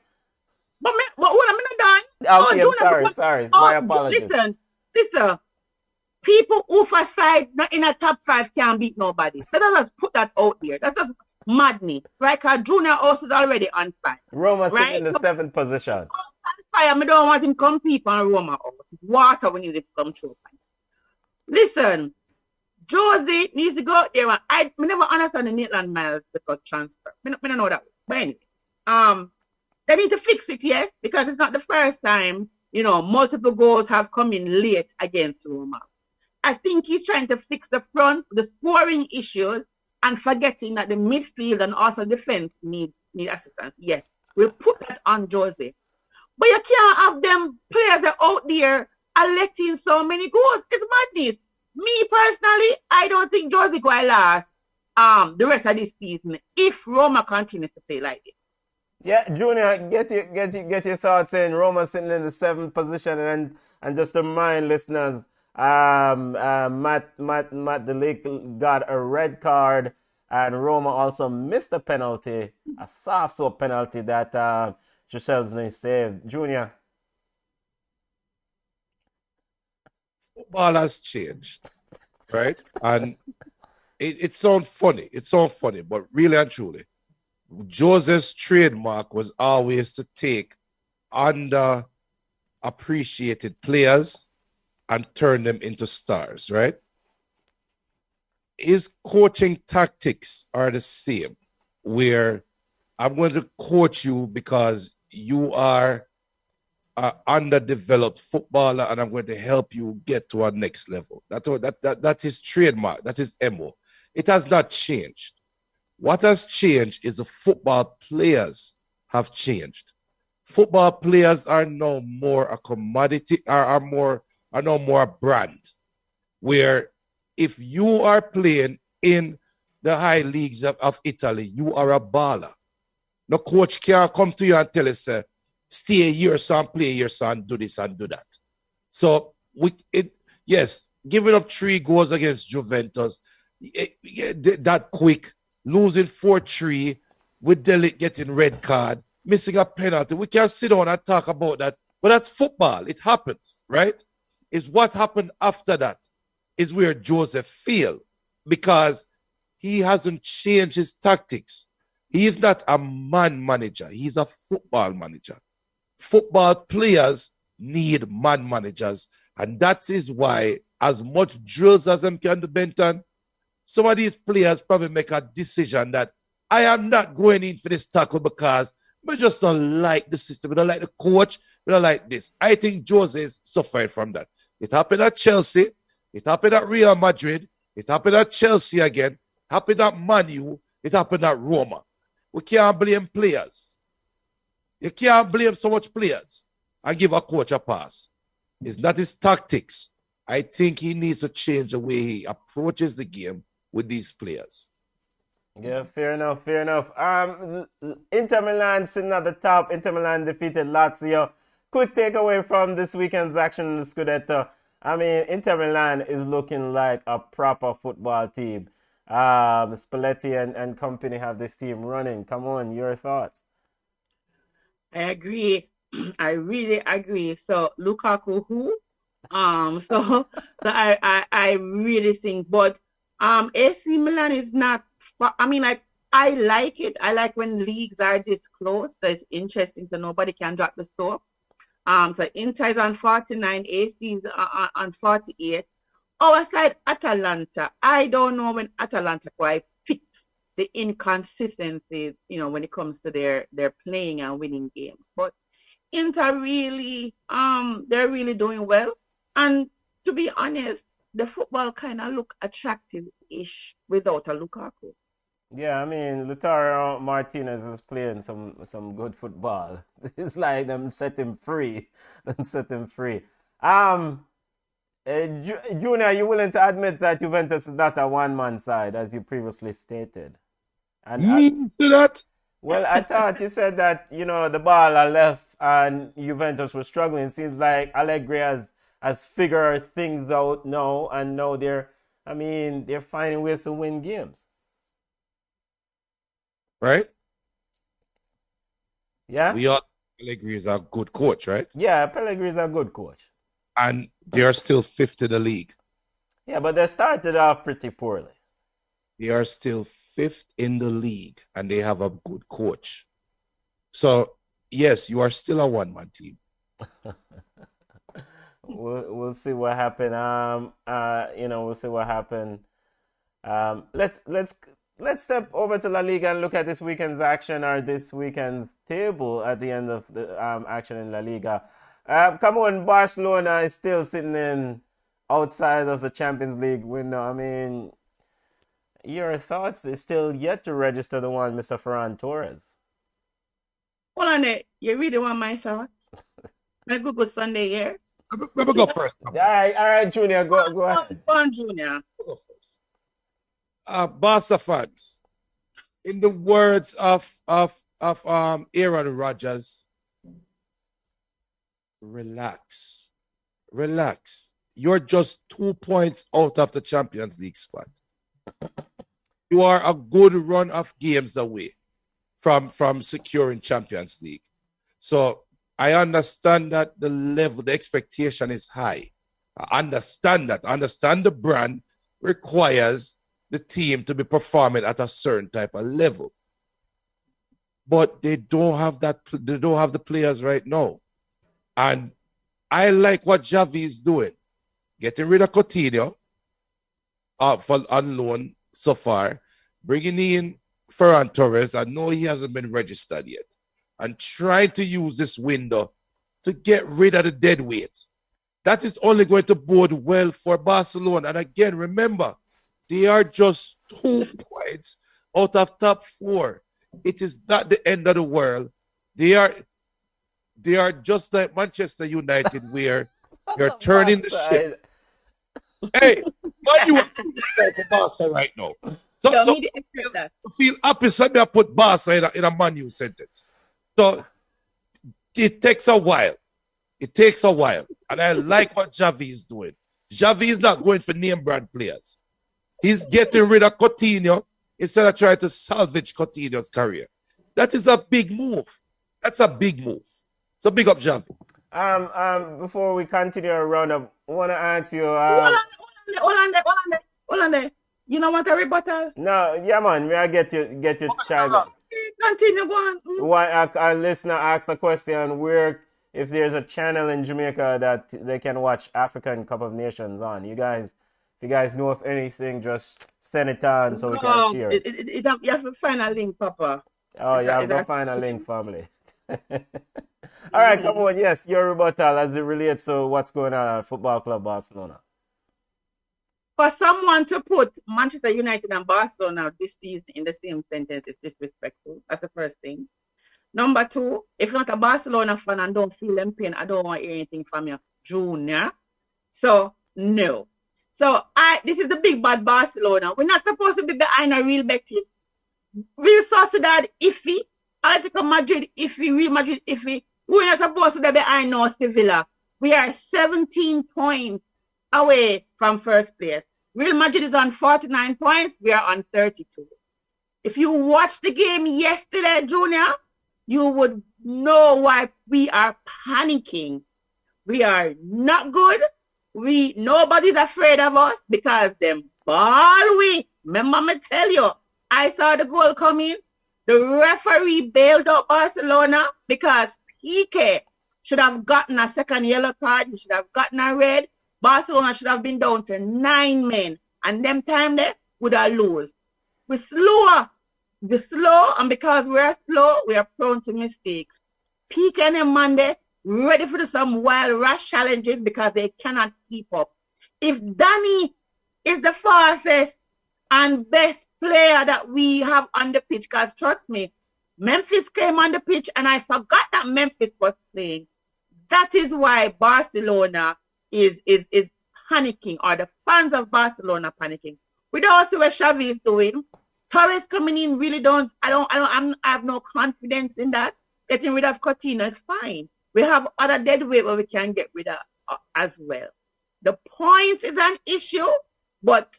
But what am I not done? Okay, sorry. My apologies. Listen. People who for side not in a top 5 can't beat nobody. Let us just put that out there. That's just madness, right? Because Junior also is already on fire. Roma's right? in the 7th position. On fire. I don't want him to compete on Roma. It's water when you come through. Listen, Josie needs to go out there. I never understand the Maitland Miles because transfer. I don't know that. But anyway, they need to fix it, yes, because it's not the first time, multiple goals have come in late against Roma. I think he's trying to fix the front, the scoring issues, and forgetting that the midfield and also defense need assistance. Yes, we'll put that on Jose. But you can't have them players out there and letting so many goals. It's madness. Me personally, I don't think Jose will last the rest of this season if Roma continues to play like this. Yeah, Junior, get your thoughts in. Roma sitting in the 7th position, and just to remind listeners, Matt DeLick got a red card, and Roma also missed a penalty, a soft soap penalty that Giselle saved. Junior. Football has changed, right? And it sounds funny. But really and truly, Jose's trademark was always to take underappreciated players and turn them into stars, right? His coaching tactics are the same, where I'm going to coach you because you are an underdeveloped footballer and I'm going to help you get to our next level. That is trademark. That is MO. It has not changed. What has changed is the football players have changed. Football players are now more a commodity, are no more a brand, where if you are playing in the high leagues of Italy, you are a baller. No coach can't come to you and tell us, stay here, son, play here, son, do this and do that. So, giving up 3 goals against Juventus, that quick, losing 4-3, with Delic getting red card, missing a penalty. We can't sit down and talk about that, but that's football. It happens, right? It's what happened after that is where Joseph failed, because he hasn't changed his tactics. He is not a man manager. He's a football manager. Football players need man managers. And that is why, as much drills as them can do, Benton, some of these players probably make a decision that I am not going in for this tackle because we just don't like the system. We don't like the coach. We don't like this. I think Jose is suffering from that. It happened at Chelsea. It happened at Real Madrid. It happened at Chelsea again. It happened at Man U. It happened at Roma. We can't blame players. You can't blame so much players and give a coach a pass. It's not his tactics. I think he needs to change the way he approaches the game with these players. Yeah, fair enough. Inter Milan sitting at the top. Inter Milan defeated Lazio. Quick takeaway from this weekend's action in the Scudetto. I mean, Inter Milan is looking like a proper football team. Spalletti and company have this team running. Come on, your thoughts? I agree. I really agree. So Lukaku, who? So I really think, but AC Milan is not. I mean, like, I like it. I like when leagues are this close. So it's interesting, so nobody can drop the soap. So Inter is on 49, AC is on 48. Our side, Atalanta. I don't know when Atalanta quite fix the inconsistencies, when it comes to their playing and winning games. But Inter really, they're really doing well. And to be honest, the football kind of look attractive-ish without a Lukaku. Yeah, I mean, Lautaro Martinez is playing some good football. It's like them set him free. Junior, are you willing to admit that Juventus is not a one-man side, as you previously stated? And Me to that? Well, I thought you said that, the ball are left and Juventus were struggling. Seems like Allegri has figured things out now, and now they're finding ways to win games. Right? Yeah? We all Allegri is a good coach, right? Yeah, Pellegrini is a good coach. And they are still fifth in the league. Yeah, but they started off pretty poorly. They are still fifth in the league, and they have a good coach. So, yes, you are still a one-man team. We'll see what happened. We'll see what happened. Let's step over to La Liga and look at this weekend's action, or this weekend's table at the end of the action in La Liga. Come on, Barcelona is still sitting in outside of the Champions League window. I mean, your thoughts is still yet to register the one, Mr. Ferran Torres. Hold on there. You really want my thoughts? My good Sunday here. Let me go first. All right, Junior, go ahead. Go on, Junior. Go first. Barca fans, in the words of Aaron Rodgers, relax. You're just 2 points out of the Champions League spot. You are a good run of games away from securing Champions League. So I understand that the expectation is high. I understand that. I understand the brand requires the team to be performing at a certain type of level. But they don't have that. They don't have the players right now. And I like what Xavi is doing. Getting rid of Coutinho on loan so far. Bringing in Ferran Torres. I know he hasn't been registered yet. And trying to use this window to get rid of the dead weight. That is only going to bode well for Barcelona. And again, remember, they are just 2 points out of top 4. It is not the end of the world. They are just like Manchester United, where you're turning the ship. Hey, man, you are for Barca right now. So to feel happy, somebody put Barca in a Man U sentence. So it takes a while. And I like what Xavi is doing. Xavi is not going for name brand players. He's getting rid of Coutinho instead of trying to salvage Coutinho's career. That is a big move. That's a big move. So big up, Xavi. Before we continue our roundup, I want to ask you. Hold on there. You don't want a rebuttal? No, yeah, man. May I get your child? Continue, go on. A listener asked a question if there's a channel in Jamaica that they can watch African Cup of Nations on. If you guys know of anything, just send it on so we can share it. You have to find a link, Papa. Oh, you have to find a link, family. All right, come on. Yes, your rebuttal as it relates to what's going on at Football Club Barcelona. For someone to put Manchester United and Barcelona this season in the same sentence is disrespectful. That's the first thing. Number 2, if you're not a Barcelona fan and don't feel them pain, I don't want to hear anything from you, Junior. So, no. So, this is the big bad Barcelona. We're not supposed to be behind a Real Betis. Real Sociedad, iffy. Atletico Madrid, iffy. Real Madrid, iffy. We're not supposed to be behind no Sevilla. We are 17 points away from first place. Real Madrid is on 49 points. We are on 32. If you watched the game yesterday, Junior, you would know why we are panicking. We are not good. Nobody's afraid of us because them ball we. Remember me tell you, I saw the goal coming. The referee bailed out Barcelona because Piqué should have gotten a second yellow card. He should have gotten a red. Barcelona should have been down to 9 men. And them time they would have lost. We're slow, and because we're slow, we are prone to mistakes. Piqué and Monday ready for some wild rash challenges because they cannot keep up. If Danny is the fastest and best player that we have on the pitch, because trust me, Memphis came on the pitch and I forgot that Memphis was playing. That is why Barcelona is panicking, or the fans of Barcelona panicking. We don't see what Xavi is doing. Torres coming in really I have no confidence in that. Getting rid of Coutinho is fine. We have other dead weight where we can get rid of as well. The points is an issue, but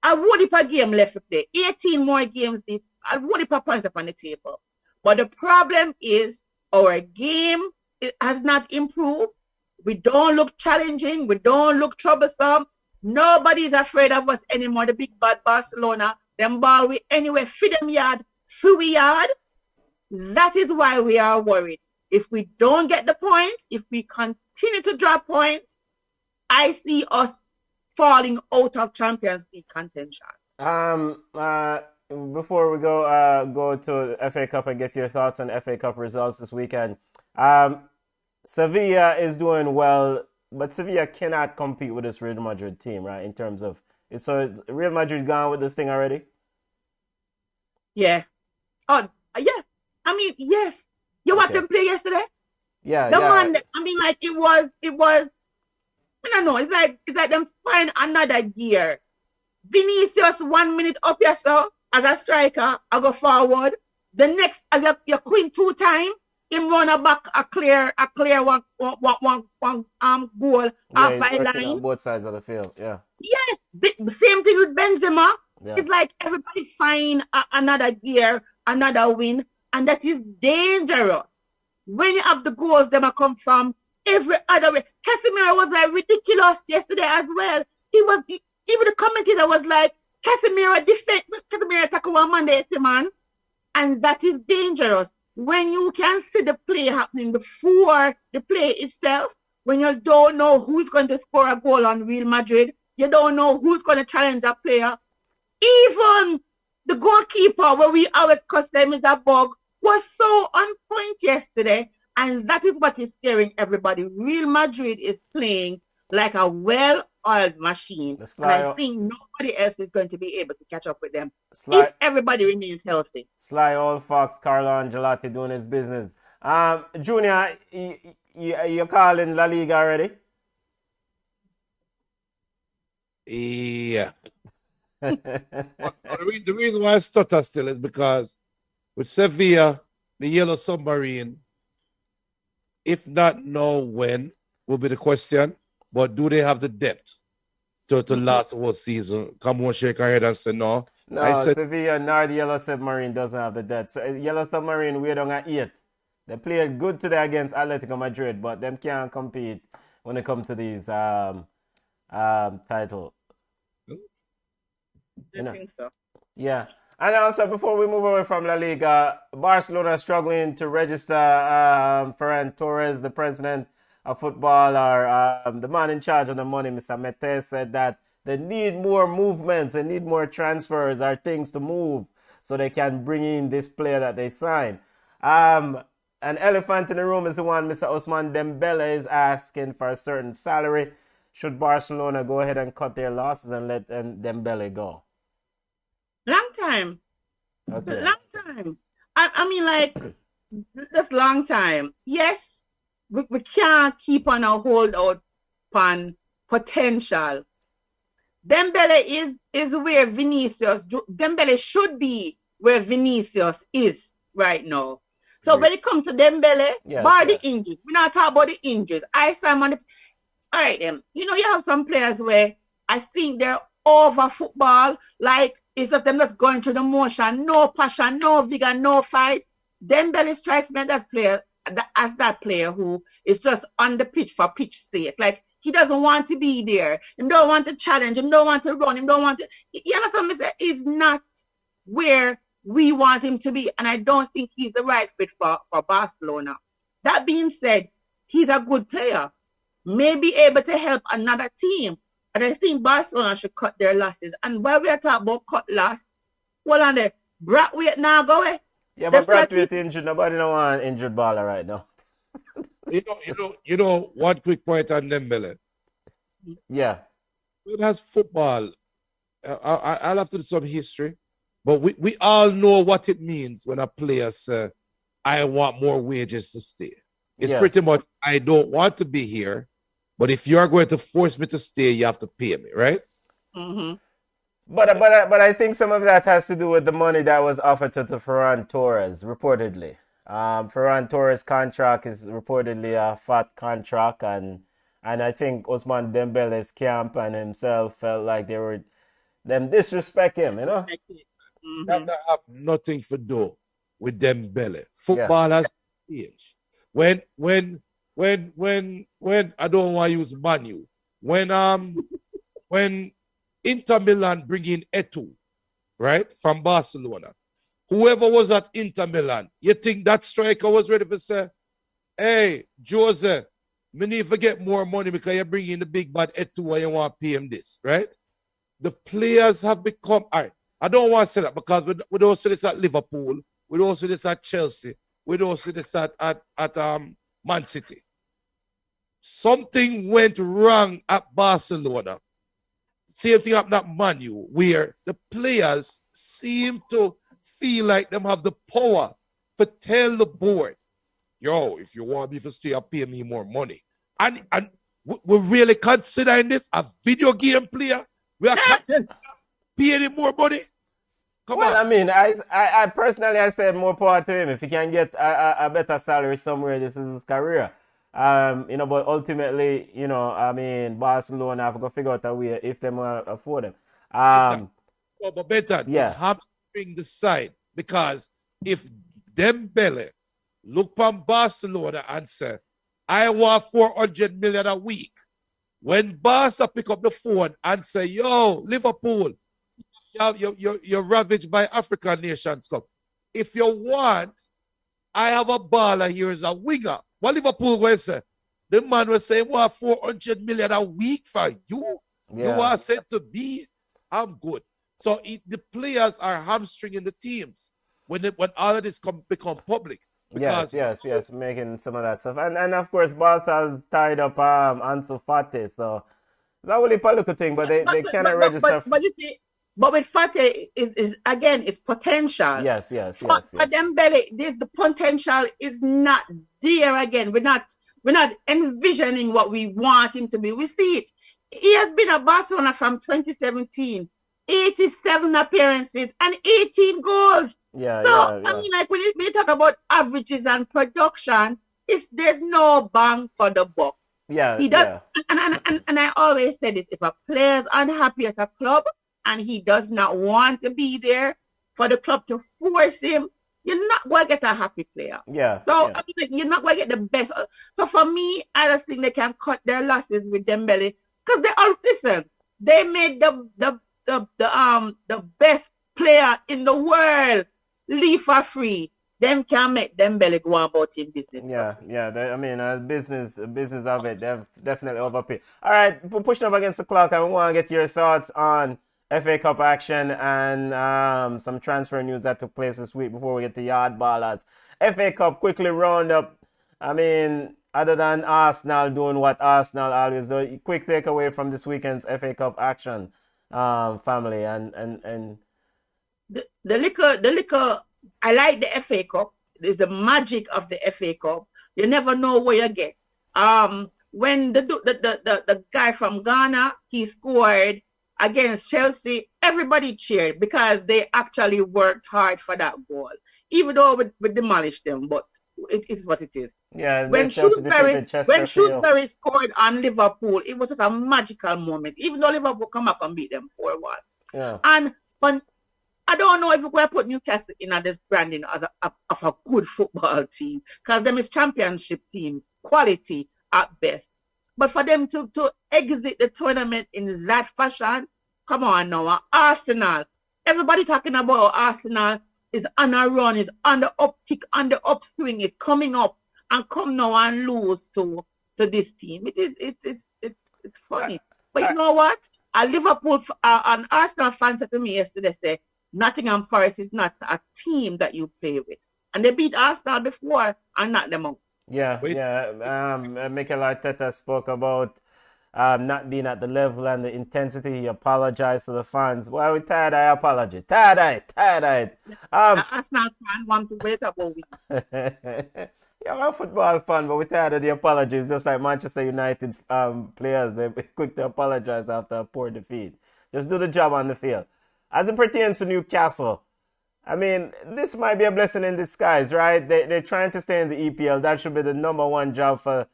I would if a game left to play. 18 more games. I would if a points up on the table. But the problem is our game has not improved. We don't look challenging. We don't look troublesome. Nobody's afraid of us anymore. The big bad Barcelona. Them ball we anyway. Feed them yard. Free we yard. That is why we are worried. If we don't get the points, if we continue to drop points, I see us falling out of Champions League contention. Before we go to FA Cup and get your thoughts on FA Cup results this weekend, Sevilla is doing well, but Sevilla cannot compete with this Real Madrid team, right? In terms of so Real Madrid gone with this thing already? Yeah. Oh, yeah. I mean, yes. You watched them play yesterday? Yeah. Man, I mean, like it was. I don't know. It's like them find another gear. Vinicius 1 minute up yourself as a striker, I go forward. The next, as you queen 2 times, him run a back a clear one goal off by line. On both sides of the field. Yeah. Yes. Same thing with Benzema. Yeah. It's like everybody find another gear, another win, and that is dangerous. When you have the goals, them come from every other way. Casemiro was like ridiculous yesterday as well. Even the commentator was like, Casemiro attack one Monday, man. And that is dangerous. When you can see the play happening before the play itself, when you don't know who's going to score a goal on Real Madrid, you don't know who's going to challenge a player. Even the goalkeeper, where we always cuss them is a bug, was so on point yesterday. And that is what is scaring everybody. Real Madrid is playing like a well-oiled machine. And I think nobody else is going to be able to catch up with them if everybody remains healthy. Sly old fox, Carlo Ancelotti doing his business. Junior, you're calling La Liga already? Yeah. The reason why I stutter still is because with Sevilla, the Yellow Submarine, if not now, when will be the question. But do they have the depth to last the whole season? Come on, shake our head and say no. No, Sevilla nor the Yellow Submarine doesn't have the depth. So, Yellow Submarine, we're down at 8. They played good today against Atletico Madrid, but them can't compete when it comes to these titles. I think so. Yeah. And also, before we move away from La Liga, Barcelona struggling to register Ferran Torres, the president of football, or the man in charge of the money, Mr. Metes, said that they need more movements, they need more transfers or things to move so they can bring in this player that they signed. An elephant in the room is the one Mr. Ousmane Dembele is asking for a certain salary. Should Barcelona go ahead and cut their losses and let Dembele go? Long time. Okay. Long time. I mean, like, that's long time. Yes, we can't keep on a hold out on potential. Dembele is where Dembele should be where Vinicius is right now. So when it comes to Dembele, bar the injuries. We're not talking about the injuries. All right, then. You know, you have some players where I think they're over football. Like, it's just them that's going through the motion. No passion, no vigor, no fight. Dembele strikes me as that player who is just on the pitch for pitch's sake. Like, he doesn't want to be there. He don't want to challenge. He don't want to run. He don't want to... You understand me? He's not where we want him to be. And I don't think he's the right fit for Barcelona. That being said, he's a good player. May be able to help another team. And I think Barcelona should cut their losses. And while we are talking about cut loss, well, on there, Brathwaite now go away. Yeah, but Brathwaite injured. Nobody don't want an injured baller right now. You know, one quick point on Dembele. Yeah. It has football. I'll have to do some history. But we all know what it means when a player says, I want more wages to stay. It's pretty much, I don't want to be here, but if you're going to force me to stay, you have to pay me, right? Mm-hmm. But I think some of that has to do with the money that was offered to Ferran Torres, reportedly. Ferran Torres' contract is reportedly a fat contract, and I think Ousmane Dembele's camp and himself felt like they were them disrespect him, you know? That have nothing to do with Dembele. Yeah. Football has changed. When I don't want to use Manu. When Inter Milan bring in Etu, right, from Barcelona, whoever was at Inter Milan, you think that striker was ready to say, hey, Jose, me need to get more money because you bring in the big bad Etu and you want to pay him this, right? The players have become, all right, I don't want to say that because we don't see this at Liverpool, we don't see this at Chelsea, we don't see this at Man City. Something went wrong at Barcelona. Same thing happened at Man U, where the players seem to feel like them have the power to tell the board, yo, if you want me to stay up, pay me more money. And we're really considering this a video game player. We are paying him more money. Come on. I mean, I personally, I said more power to him. If he can get a better salary somewhere, this is his career. But ultimately, I mean, Barcelona have to figure out a way if they want to afford him. But better, yeah, hamstring the side, because if Dembele look from Barcelona and say, I want 400 million a week, when Barca pick up the phone and say, yo, Liverpool, you're ravaged by African Nations Cup. If you want, I have a baller here as a winger. What Liverpool will say? The man will say, well, 400 million a week for you. Yeah. You are said to be, I'm good. So the players are hamstringing the teams when all of this become public. Yes, making some of that stuff. And of course, Barca's tied up Ansu Fati, so it's a really political thing, but they cannot register. But with Fati, is again, it's potential. Yes. For Dembele, the potential is not there again. We're not envisioning what we want him to be. We see it. He has been at Barcelona from 2017, 87 appearances and 18 goals. I mean, like when we talk about averages and production, there's no bang for the buck. He does, and I always say this: if a player's unhappy at a club and he does not want to be there, for the club to force him, you're not going to get a happy player. I mean, like, you're not going to get the best. So for me, I just think they can cut their losses with Dembele because they made the best player in the world leave for free. Them can make Dembele go about in business. I mean, business of it, they've definitely overpaid. All right, we're pushing up against the clock. I want to get your thoughts on FA Cup action and some transfer news that took place this week before we get to Yard Ballers. FA Cup, quickly round up. I mean, other than Arsenal doing what Arsenal always do, quick takeaway from this weekend's FA Cup action, family, and the liquor. I like the FA Cup. There's the magic of the FA Cup. You never know where you get. When the guy from Ghana, he scored against Chelsea, everybody cheered because they actually worked hard for that goal. Even though we demolished them, but it is what it is. Yeah. When Shrewsbury scored on Liverpool, it was just a magical moment. Even though Liverpool come up and beat them 4-1. Yeah. And when I don't know if we're going to put Newcastle in this branding as a good football team, because them is championship team, quality at best. But for them to exit the tournament in that fashion, come on now, Arsenal. Everybody talking about Arsenal is on a run, is on the uptick, on the upswing, is coming up, and come now and lose to this team. It's funny. But you know what? A Liverpool, an Arsenal fan said to me yesterday, say, Nottingham Forest is not a team that you play with. And they beat Arsenal before and knocked them out. Mikel Arteta spoke about not being at the level and the intensity. He apologized to the fans. Well, we're tired of apology. Tired. Arsenal fan want to wait up a week. Yeah, we're a football fan, but we're tired of the apologies. Just like Manchester United players, they're quick to apologize after a poor defeat. Just do the job on the field. As it pertains to Newcastle, I mean, this might be a blessing in disguise, right? They're trying to stay in the EPL. That should be the number one job for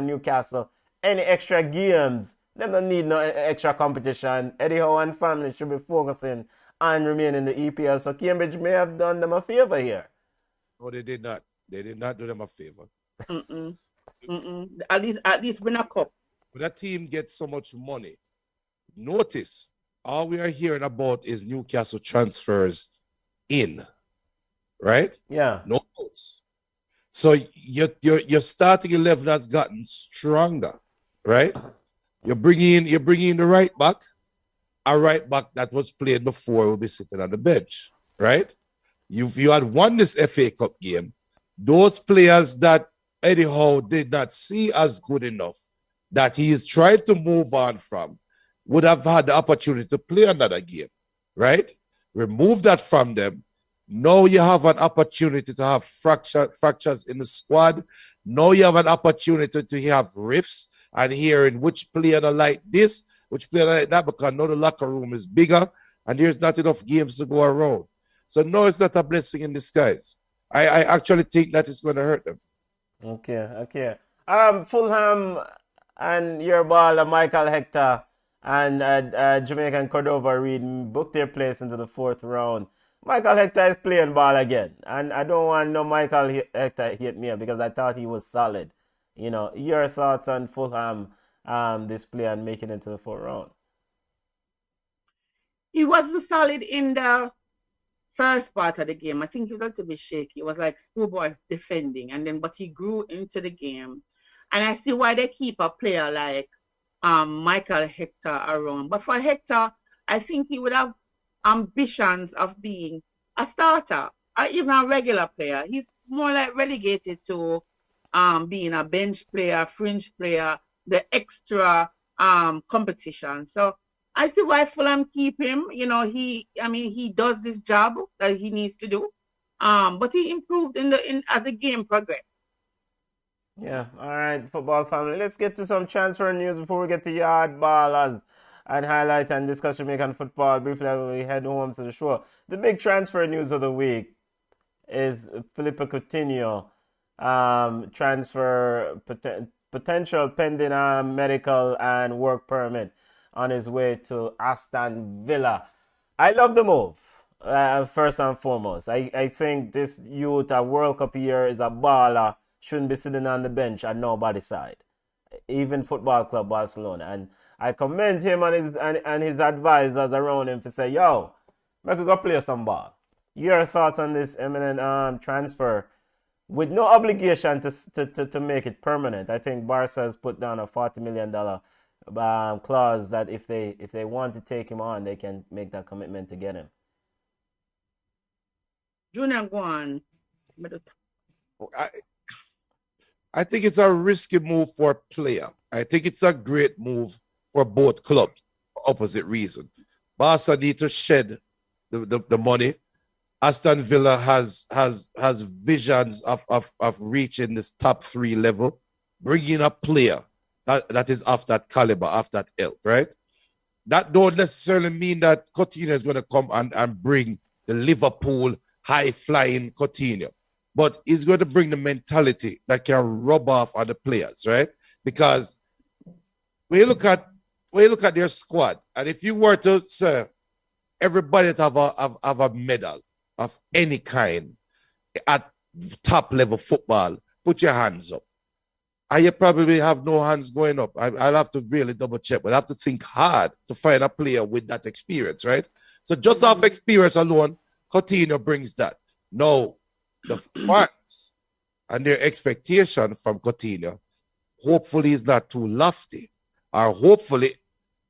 Newcastle. Any extra games, them don't need no extra competition. Eddie Howe and family should be focusing on remaining in the EPL. So Cambridge may have done them a favor here. No, they did not. They did not do them a favor. At least win a cup. But that team gets so much money. Notice, all we are hearing about is Newcastle transfers in, right? Yeah. No votes. So your starting 11 has gotten stronger, right? You're bringing the right back. A right back that was played before will be sitting on the bench, right? If you had won this FA Cup game, those players that Eddie Howe did not see as good enough that he is trying to move on from would have had the opportunity to play another game, right? Remove that from them. Now you have an opportunity to have fractures in the squad. Now you have an opportunity to have rifts and hearing which player don't like this, which player don't like that, because now the locker room is bigger and there's not enough games to go around. So no, it's not a blessing in disguise. I actually think that is going to hurt them. Okay. Fulham and your ball, Michael Hector and Jamaican Cordova Reed booked their place into the 4th round. Michael Hector is playing ball again, and I don't want no Michael Hector hit me because I thought he was solid. You know, your thoughts on Fulham display and making it to the 4th round? He wasn't solid in the first part of the game. I think he was a little bit shaky. It was like schoolboy defending, but he grew into the game. And I see why they keep a player like Michael Hector around. But for Hector, I think he would have ambitions of being a starter or even a regular player. He's more like relegated to being a bench player, fringe player, the extra competition. So I see why Fulham keep him. You know, he does this job that he needs to do. But he improved as the game progressed. Yeah, all right, football family. Let's get to some transfer news before we get to yard ballers and highlight and discuss Jamaican football briefly as we head home to the show. The big transfer news of the week is Felipe Coutinho transfer potential pending medical and work permit on his way to Aston Villa. I love the move, first and foremost. I think this youth, a World Cup year, is a baller. Shouldn't be sitting on the bench at nobody's side, even Football Club Barcelona. And I commend him and his advisors around him to say, yo, make we go play some ball. Your thoughts on this eminent transfer with no obligation to make it permanent? I think Barca has put down a $40 million clause that if they want to take him on, they can make that commitment to get him. Junior, go on. I think it's a risky move for a player. I think it's a great move for both clubs for opposite reason. Barca need to shed the money. Aston Villa has visions of reaching this top 3 level, bringing a player that is of that caliber, of that ilk, right? That don't necessarily mean that Coutinho is going to come and bring the Liverpool high-flying Coutinho. But he's going to bring the mentality that can rub off on the players, right? Because when you look at their squad, and if you were to say everybody that have a medal of any kind at top level football, put your hands up. And you probably have no hands going up. I'll have to really double check, but I have to think hard to find a player with that experience, right? So just off experience alone, Coutinho brings that. No. The fans and their expectation from Coutinho hopefully is not too lofty, or hopefully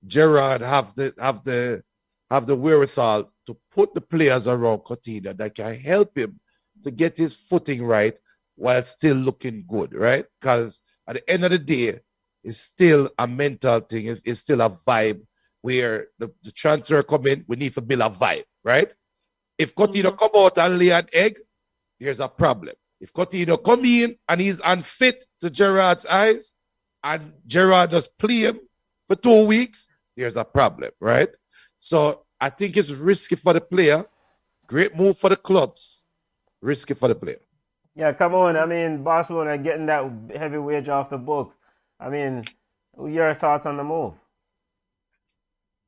Gerrard have the wherewithal to put the players around Coutinho that can help him to get his footing right while still looking good, right? Because at the end of the day, it's still a mental thing. It's still a vibe where the transfer come in, we need to build a vibe, right? If Coutinho come out and lay an egg, there's a problem. If Coutinho come in and he's unfit to Gerrard's eyes and Gerrard just play him for 2 weeks, there's a problem, right? So I think it's risky for the player. Great move for the clubs. Risky for the player. Yeah, come on. I mean, Barcelona getting that heavy wage off the books. I mean, your thoughts on the move?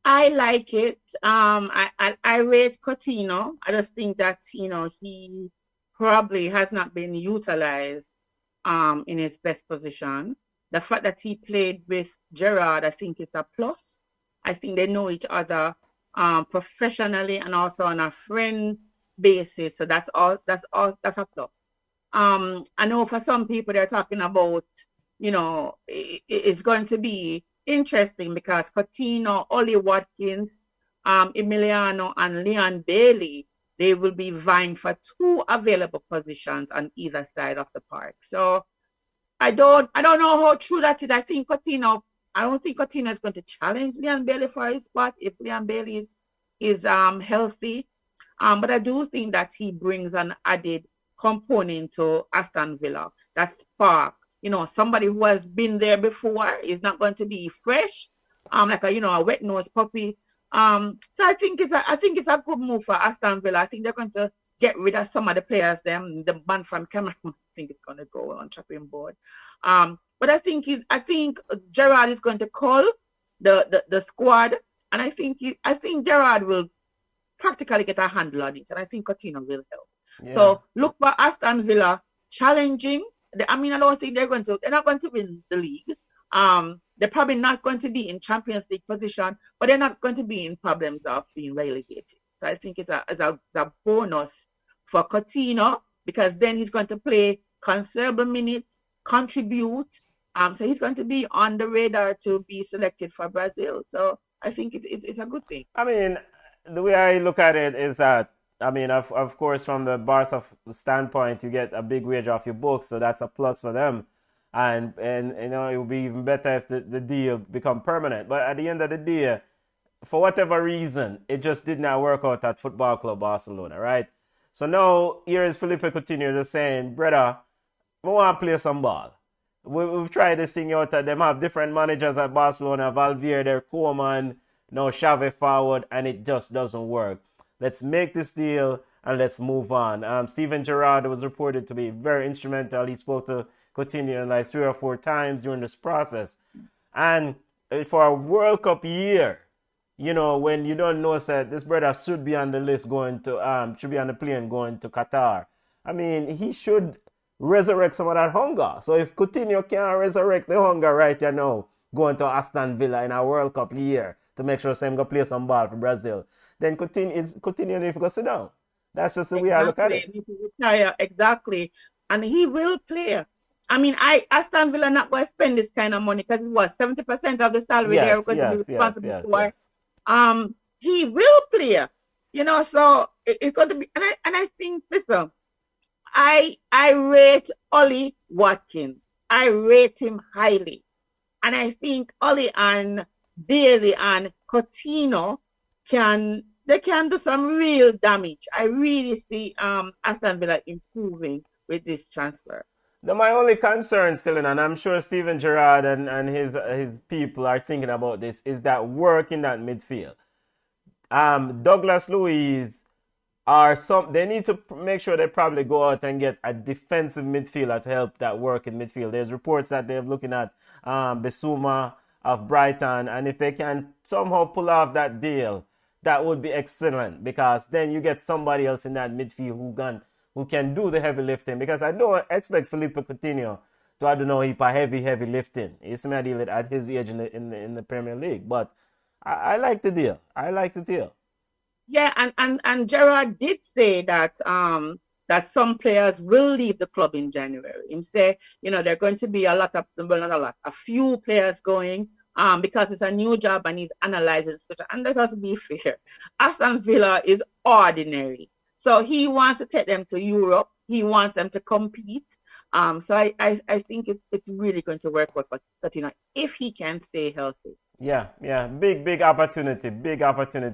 I like it. I rate Coutinho. I just think that he probably has not been utilized in his best position. The fact that he played with Gerrard, I think it's a plus. I think they know each other professionally and also on a friend basis. So that's a plus. I know for some people they're talking about, it's going to be interesting because Coutinho, Ollie Watkins, Emiliano, and Leon Bailey, they will be vying for 2 available positions on either side of the park. So I don't know how true that is. I don't think Coutinho is going to challenge Leon Bailey for his spot if Leon Bailey is healthy. But I do think that he brings an added component to Aston Villa. That spark. Somebody who has been there before is not going to be fresh, like a wet-nosed puppy. So I think it's a good move for Aston Villa. I think they're going to get rid of some of the players. The man from Cameroon, I think it's going to go on chopping board. But I think Gerrard is going to call the squad, and I think Gerrard will practically get a handle on it, and I think Coutinho will help. Yeah. So look for Aston Villa challenging. I don't think they're not going to win the league. They're probably not going to be in Champions League position, but they're not going to be in problems of being relegated. So I think it's a bonus for Coutinho because then he's going to play considerable minutes, contribute. So he's going to be on the radar to be selected for Brazil. So I think it's a good thing. I mean, the way I look at it is that, I mean, of course, from the Barca standpoint, you get a big wage off your books, so that's a plus for them. And it would be even better if the deal become permanent. But at the end of the day, for whatever reason, it just did not work out at Football Club Barcelona, right? So now, here is Felipe Coutinho just saying, brother, we want to play some ball. We've tried this thing out. Them have different managers at Barcelona, Valverde, Koeman, now Xavi forward, and it just doesn't work. Let's make this deal and let's move on. Steven Gerrard was reported to be very instrumental. He spoke to Coutinho like 3 or 4 times during this process. And for a World Cup year, when you don't know that this brother should be on the list should be on the plane going to Qatar. I mean, he should resurrect some of that hunger. So if Coutinho can't resurrect the hunger right now, going to Aston Villa in a World Cup year to make sure Sam go play some ball for Brazil, then Coutinho need to go sit down. That's just the way I look at it. Exactly. And he will play. I mean, Aston Villa not going to spend this kind of money because it was 70% of the salary they're going to be responsible for. He will play. So it's going to be, and I think, listen, I rate Ollie Watkins. I rate him highly. And I think Ollie and Bailey and Coutinho can do some real damage. I really see Aston Villa improving with this transfer. My only concern still, and I'm sure Steven Gerrard and his people are thinking about this, is that work in that midfield. Douglas Luiz they need to make sure they probably go out and get a defensive midfielder to help that work in midfield. There's reports that they're looking at Bissouma of Brighton, and if they can somehow pull off that deal, that would be excellent, because then you get somebody else in that midfield who can do the heavy lifting, because I don't expect Felipe Coutinho to do no heap of heavy lifting. It's my deal at his age in the Premier League, but I like the deal. Yeah, and Gerrard did say that that some players will leave the club in January. He said, there are going to be a few players going because it's a new job and he's analyzing stuff. And let us be fair, Aston Villa is ordinary. So he wants to take them to Europe. He wants them to compete. So I think it's really going to work out for Coutinho if he can stay healthy. Yeah. Big opportunity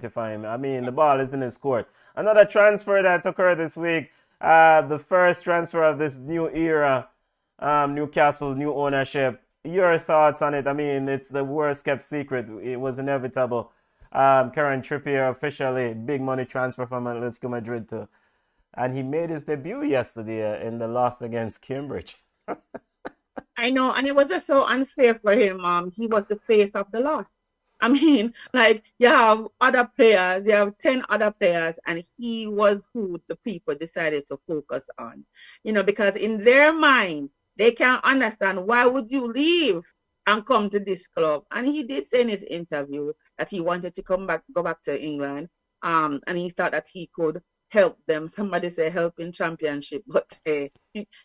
for him. I mean, the ball is in his court. Another transfer that occurred this week, the first transfer of this new era, Newcastle, new ownership. Your thoughts on it? I mean, it's the worst kept secret. It was inevitable. Kieran Trippier officially big money transfer from Atletico Madrid to, and he made his debut yesterday in the loss against Cambridge. I know, and it was just so unfair for him. He was the face of the loss. I mean, like you have other players, you have 10 other players, and he was who the people decided to focus on. Because in their mind, they can't understand why would you leave and come to this club. And he did say in his interview that he wanted to go back to England, and he thought that he could help them. Somebody say help in championship, but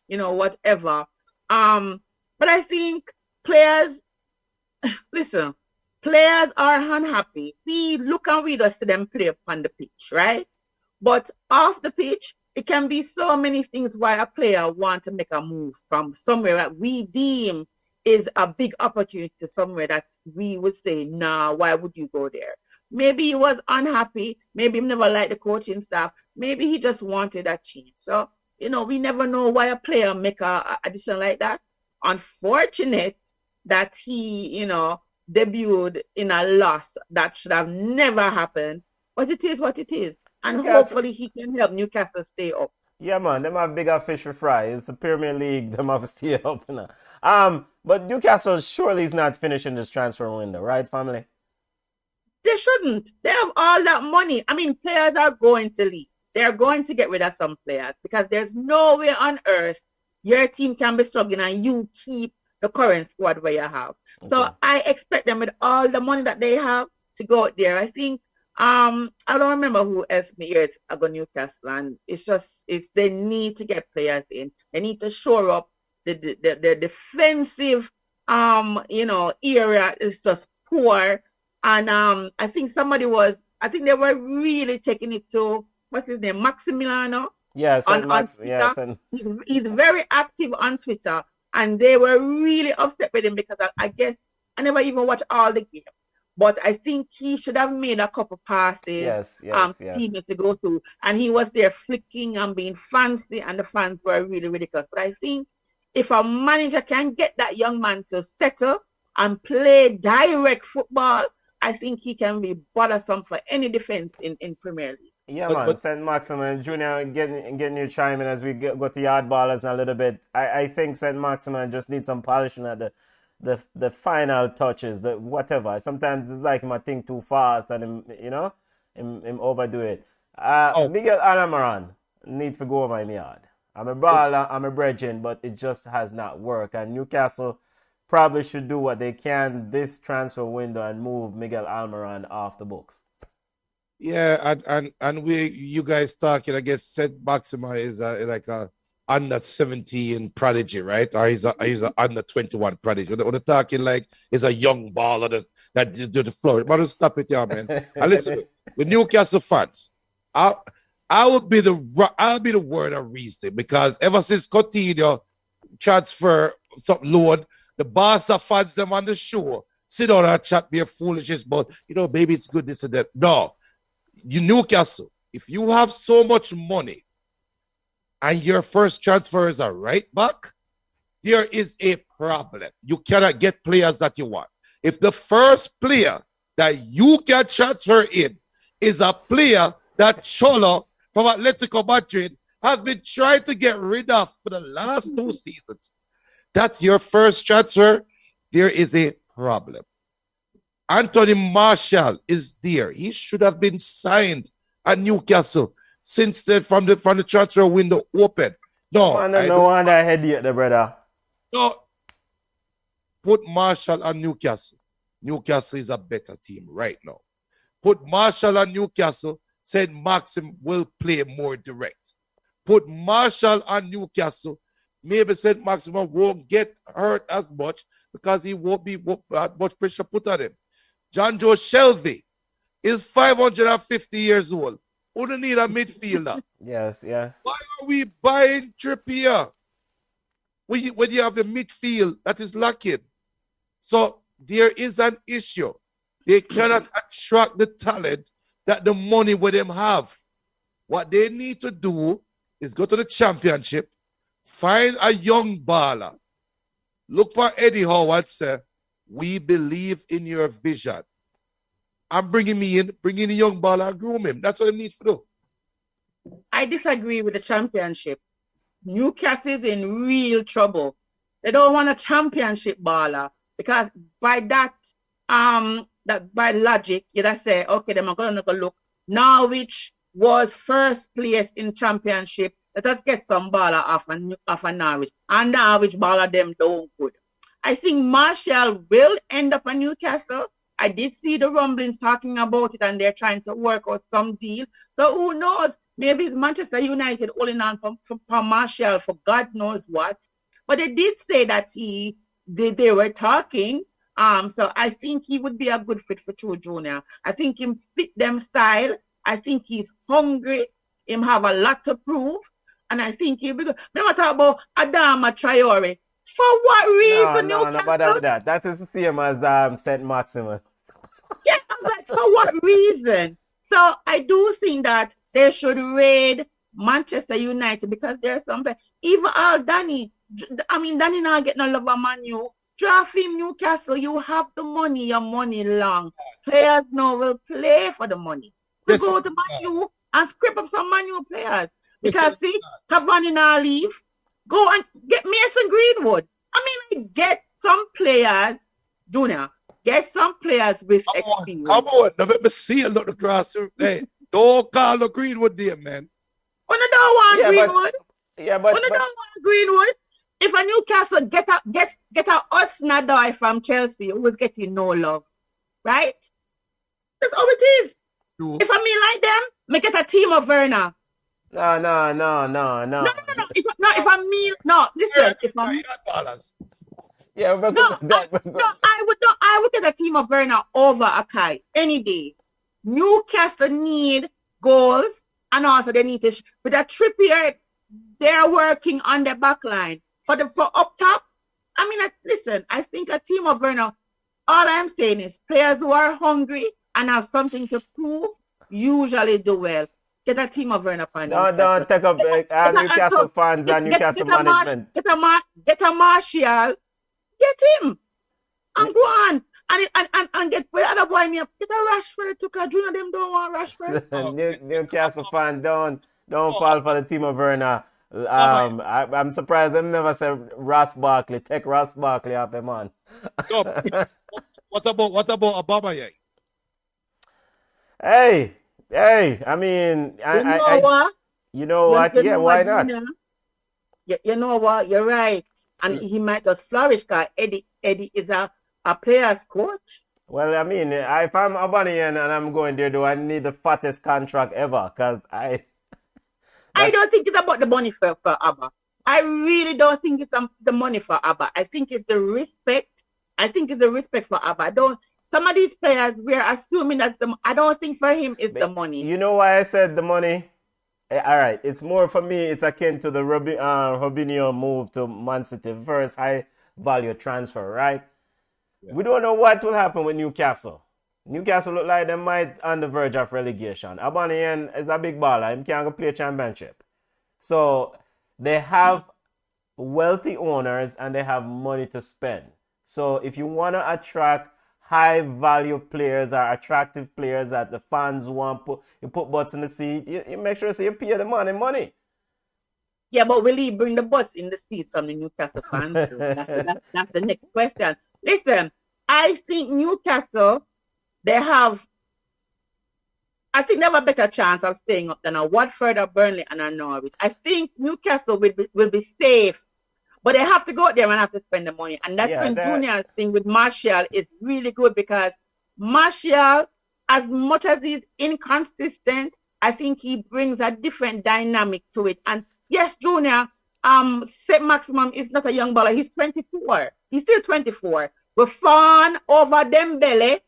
whatever. But I think players, listen, players are unhappy. We just see them play upon the pitch, right? But off the pitch, it can be so many things why a player wants to make a move from somewhere that we deem is a big opportunity to somewhere that we would say, nah, why would you go there? Maybe he was unhappy. Maybe he never liked the coaching staff. Maybe he just wanted a change. So, we never know why a player make a decision like that. Unfortunate that he, debuted in a loss that should have never happened. But it is what it is. And hopefully he can help Newcastle stay up. Yeah, man, them have bigger fish to fry. It's the Premier League, them have to stay up. But Newcastle surely is not finishing this transfer window, right, family? They shouldn't. They have all that money. I mean, players are going to leave. They're going to get rid of some players because there's no way on earth your team can be struggling and you keep the current squad where you have. Okay. So I expect them with all the money that they have to go out there. I think I don't remember who else me here at Newcastle, and they need to get players in. They need to shore up the defensive area is just poor. And I think they were really taking it to what's his name, Maximiliano. Yes, on Twitter. Yes, he's very active on Twitter, and they were really upset with him because I guess I never even watched all the games. But I think he should have made a couple passes to go through. And he was there flicking and being fancy, and the fans were really ridiculous. But I think if a manager can get that young man to settle and play direct football, I think he can be bothersome for any defense in Premier League. Yeah, man. St. Maximin, Junior, getting your chime in as we go to yard ballers in a little bit. I think St. Maximin just needs some polishing at the final touches, whatever. Sometimes it's like him I think too fast and him overdo it. Miguel Almiron needs to go over my yard. I'm a baller, I'm a brethren, but it just has not worked. And Newcastle probably should do what they can this transfer window and move Miguel Almiron off the books. Yeah, and you guys talking, I guess St. Maxima is like a under 17 prodigy, right? Or he's a under 21 prodigy. We're talking like he's a young baller that do the floor. But stop it, yeah, man. And listen, with Newcastle fans, I'll be the word of reason, because ever since Coutinho transfer some loan, the Barca fans them on the show sit down and chat mere foolishness, but maybe it's good this and that. No. You Newcastle, if you have so much money and your first transfer is a right back, there is a problem. You cannot get players that you want. If the first player that you can transfer in is a player that Cholo from Atletico Madrid has been trying to get rid of for the last 2 seasons, that's your first transfer, there is a problem. Anthony Martial is there. He should have been signed at Newcastle since from the transfer window open. No, I don't want that head yet, the brother. No, put Martial on Newcastle. Newcastle is a better team right now. Put Martial on Newcastle. Said Maxim will play more direct. Put Martial on Newcastle. Maybe St. Maximum won't get hurt as much because he won't be much pressure put on him. John Joe Shelby is 550 years old. Who don't need a midfielder? Yes. Why are we buying Trippier when you have a midfield that is lacking? So there is an issue. They cannot attract the talent that the money with them have. What they need to do is go to the championship, find a young baller, look for Eddie Howe and say, we believe in your vision. and bring him in, bring in the young baller and groom him. That's what they need to do. I disagree with the championship. Newcastle is in real trouble. They don't want a championship baller because by that by logic, you just say, okay, they're gonna go look. Norwich was first place in championship. Let us get some baller off of Norwich. And Norwich baller them don't good. I think Martial will end up at Newcastle. I did see the rumblings talking about it and they're trying to work out some deal. So who knows? Maybe it's Manchester United holding on for Martial for God knows what. But they did say that they were talking. So I think he would be a good fit for True Junior. I think him fit them style. I think he's hungry. Him have a lot to prove. And I think he'll be good. Remember talk about Adama Traore. For what reason? No, about that. That is the same as St. Maximus. Yeah, I'm like, for what reason? So I do think that they should raid Manchester United because there's something. Even Danny not getting no love of Man U. Draft him Newcastle. You have the money, your money long. Players now will play for the money. So go to Man U and scrape up some Man U players. Because see, Cavani now leave. Go and get Mason Greenwood. Get some players, Junior. Get some players with experience. Come on, let me see a little grassroots. Hey, don't call the Greenwood there, man. When I don't want Greenwood. But when I don't want Greenwood. If a Newcastle get a Otsnadoi from Chelsea who was getting no love, right? That's all it is. No. If I mean like them, make it a team of Werner. No. I would get a team of Werner over Akai any day. Newcastle need goals, and also they need to with a Trippier. They're working on their back line for up top. Listen. I think a team of Werner. All I'm saying is players who are hungry and have something to prove usually do well. Get a team of Werner fans. Don't take up Newcastle fans and Newcastle management. Get a Martial. Get him. And go on. And get the other boy name. Get a Rashford too, because Junior them don't want Rashford. Newcastle fan, don't fall for the team of Werner. I'm surprised they never said Ross Barkley. Take Ross Barkley off the man. No, what about Aubameyang? Hey, you know what? Yeah, why not? You know what? You're right. And he might just flourish because Eddie is a player's coach. Well, if I'm Aubameyang and I'm going there, do I need the fattest contract ever? Because I don't think it's about the money for Abba. I really don't think it's the money for Abba. I think it's the respect. I think it's the respect for Abba. Some of these players, we're assuming that's I don't think for him it's the money. You know why I said the money? All right. It's more for me, it's akin to the Robinho move to Man City. First high value transfer, right? Yeah. We don't know what will happen with Newcastle. Newcastle look like they might on the verge of relegation. Aubameyang is a big baller. He can't go play championship. So they have wealthy owners and they have money to spend. So if you want to attract high value players or attractive players that the fans want, you put butts in the seat, you make sure you pay the money. Yeah, but will he bring the butts in the seats from the Newcastle fans? That's the next question. Listen, I think Newcastle, they have a better chance of staying up than a Watford, or Burnley, and a Norwich. I think Newcastle will be safe, but they have to go out there and have to spend the money. And that's when Junior's thing with Martial is really good, because Martial, as much as he's inconsistent, I think he brings a different dynamic to it. And yes, Junior, St. Maximum is not a young baller. He's 24. He's still 24. We fawn over Dembele,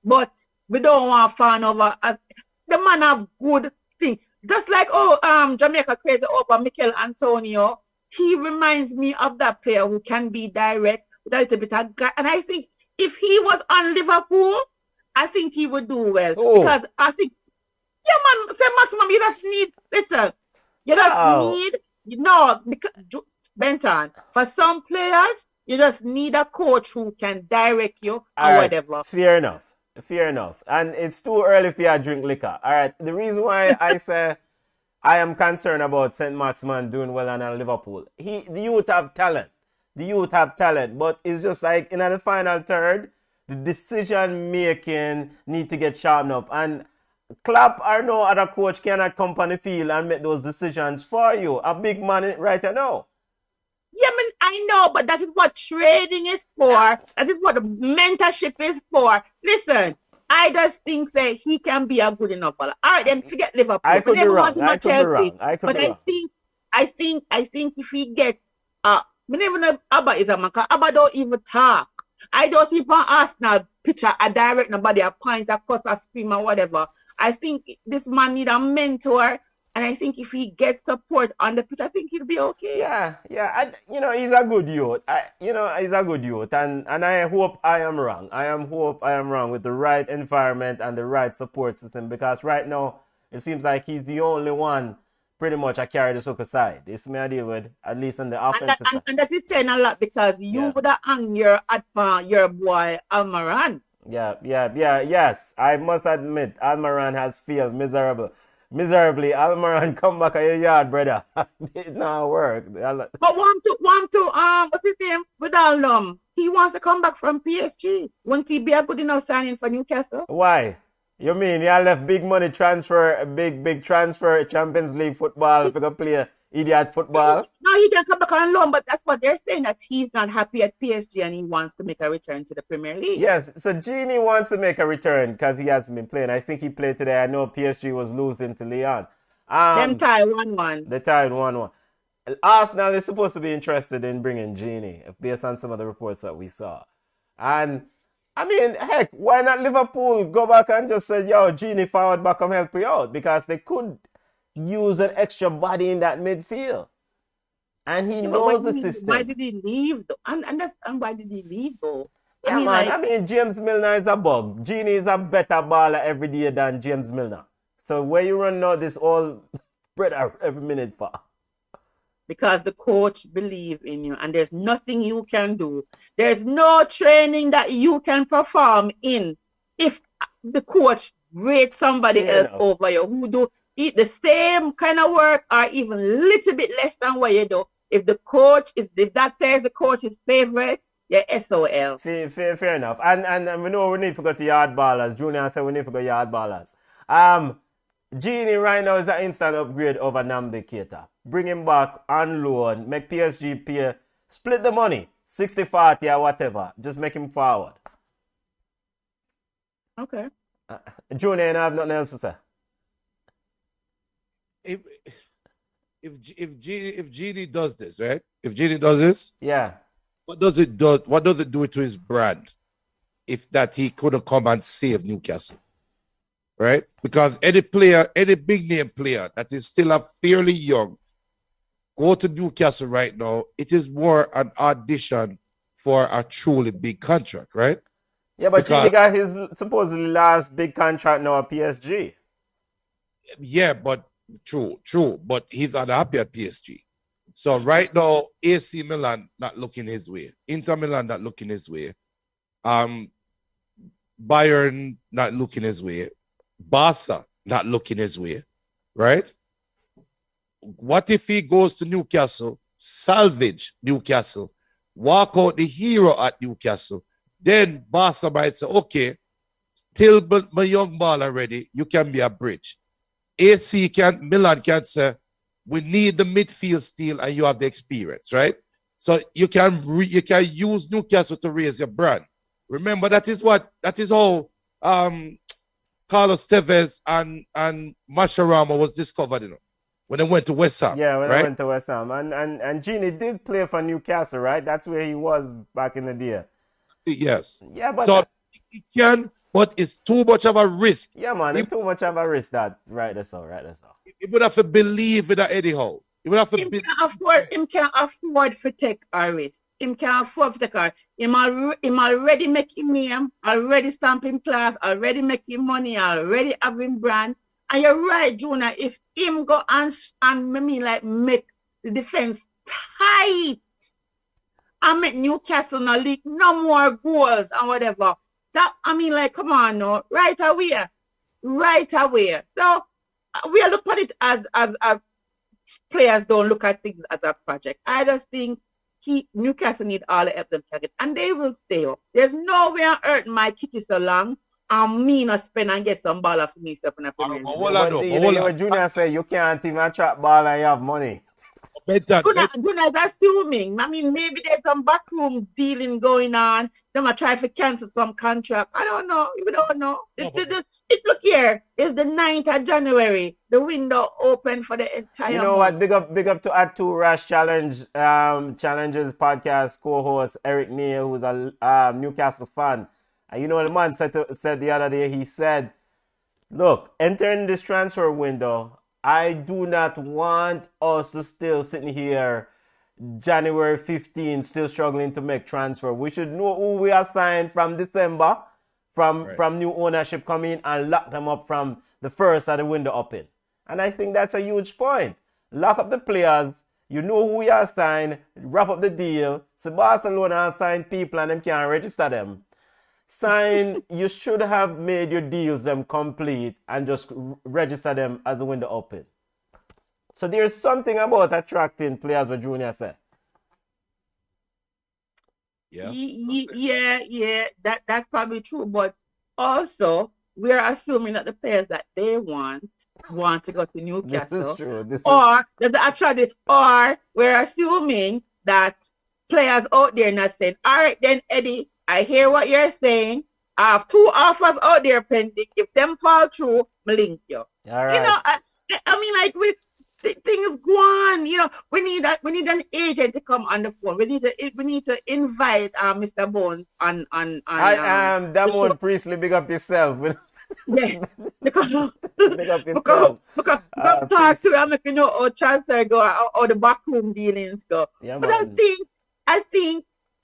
but we don't want to fawn over the man have good thing. Just like Jamaica crazy over Mikel Antonio. He reminds me of that player who can be direct with a little bit of guy. And I think if he was on Liverpool, I think he would do well. Oh. Because I think, St. Maximum, you just need, listen, because Benton, for some players, you just need a coach who can direct you or whatever. Fair enough. Fair enough. And it's too early for you to drink liquor. All right. The reason why I say I am concerned about St. Maximin doing well in Liverpool. The youth have talent. The youth have talent. But it's just like in the final third, the decision making need to get sharpened up. And Klopp or no other coach cannot come on the field and make those decisions for you. A big man right now. Yeah, I know, but that is what trading is for. That is what the mentorship is for. Listen, I just think that he can be a good enough player. All right, then forget Liverpool. I could be wrong. I could be wrong. I think if he gets I don't even know Abba is a man. Abba don't even talk. I don't see for Arsenal picture a direct nobody a point across a scream or whatever. I think this man need a mentor. And I think if he gets support on the pitch, I think he'll be okay. Yeah. He's a good youth. He's a good youth. And I hope I am wrong. I hope I am wrong with the right environment and the right support system. Because right now, it seems like he's the only one pretty much I carry the soccer side. It's me I deal with, at least on the offensive side. And that is saying a lot because you would have hung your boy Almiron. Yes. I must admit, Almiron has failed miserably. Almiron come back at your yard, brother. It not work. But want to what's his name? Vidal, he wants to come back from PSG. Won't he be a good enough signing for Newcastle? Why? You mean you left big money transfer, big transfer, Champions League football if you can play idiot football? No, he can come back on loan, but that's what they're saying, that he's not happy at PSG and he wants to make a return to the Premier League. Yes, so Genie wants to make a return because he hasn't been playing. I think he played today. I know PSG was losing to Lyon. Them tied 1-1. They tied 1-1. Arsenal is supposed to be interested in bringing Genie based on some of the reports that we saw. And, I mean, heck, why not Liverpool go back and just say, yo, Genie forward back and help you out? Because they could use an extra body in that midfield. And he knows the system. Why did he leave though? And why did he leave though? I mean, James Milner is a bug. Genie is a better baller every day than James Milner. So where you run out this all brother every minute for? Because the coach believes in you and there's nothing you can do. There's no training that you can perform in if the coach rates somebody else over you who do the same kind of work or even a little bit less than what you do. If that player is the coach's favorite, you're SOL. Fair enough. And we know we need to go to yard ballers. Junior said we need to go yard ballers. Genie right now is an instant upgrade over Nnamdi Keita. Bring him back on loan, make PSG pay, split the money, 60-40 or whatever. Just make him forward. Okay. Junior, you have nothing else to say? If Genie does this, right? If Genie does this, yeah. What does it do to his brand? If that he could have come and saved Newcastle, right? Because any big name player that is still a fairly young, go to Newcastle right now, it is more an audition for a truly big contract, right? Yeah, but Genie got his supposedly last big contract now at PSG. Yeah, but true. But he's unhappy at PSG. So right now, AC Milan not looking his way. Inter Milan not looking his way. Bayern not looking his way. Barca not looking his way. Right? What if he goes to Newcastle, salvage Newcastle, walk out the hero at Newcastle? Then Barca might say, okay, till my young ball already, you can be a bridge. Milan can say, we need the midfield still, and you have the experience, right? So you can use Newcastle to raise your brand. Remember, that is how Carlos Tevez and Mascherano was discovered, when they went to West Ham. Yeah, when right? they went to West Ham. And Genie did play for Newcastle, right? That's where he was back in the day. Yes. Yeah, but so he can, but it's too much of a risk. Yeah, man, it's too much of a risk. That's all. He would have to believe in that anyhow. He would have to Him can't afford to take a risk. Him can't afford to take a risk. Him already making name, already stamping class, already making money, already having brand. And you're right, Jonah, if him go and make the defense tight and make Newcastle not leak no more goals and whatever, That, I mean, like, come on, no, right away. Right away. So we look at it as players don't look at things as a project. I just think Newcastle need all the help them can get, and they will stay up. There's no way on earth my kitty so long. I'm mean to spend and get some ball for me stuff in the Premier League. What Junior say, you can't even attract ball and you have money. Gunnar is assuming. I mean, maybe there's some backroom dealing going on. They might try to cancel some contract. I don't know. We don't know. Look here. It's the 9th of January. The window open for the entire You know month. what? Big up to At2 Rash Challenges podcast co-host Eric Neal, who's a Newcastle fan. And you know what the man said the other day? He said, look, entering this transfer window, I do not want us to still sitting here January 15, still struggling to make transfer. We should know who we are signed from December, from new ownership coming, and lock them up from the first of the window open. And I think that's a huge point. Lock up the players. You know who we are signed. Wrap up the deal. So Barcelona sign people and them can't register them. You should have made your deals them complete and just register them as the window open. So there's something about attracting players, what Junior said. Yeah, that's probably true. But also, we're assuming that the players that they want to go to Newcastle. This is true. Or we're assuming that players out there not saying, all right then, Eddie, I hear what you're saying. I have 2 offers out there pending. If them fall through, me link you. All right. You know, I mean, like things go on. You know, we need an agent to come on the phone. We need to invite Mr. Bones on. I am Damon Priestley. Big up yourself. Yeah, Big up yourself. Because talk to him if you know how transfer go or the backroom dealings go. Yeah, but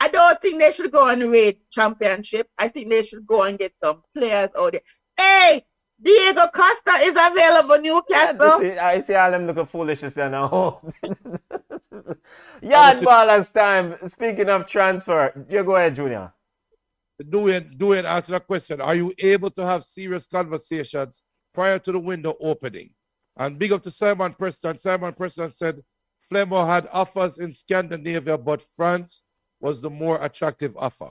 I don't think they should go and raid championship. I think they should go and get some players out there. Hey, Diego Costa is available Newcastle. Yeah, I see all them looking foolish now. Yard balance time. Speaking of transfer, you go ahead, Junior. Do it. Answer that question. Are you able to have serious conversations prior to the window opening? And big up to Simon Preston. Simon Preston said Flemo had offers in Scandinavia, but France was the more attractive offer.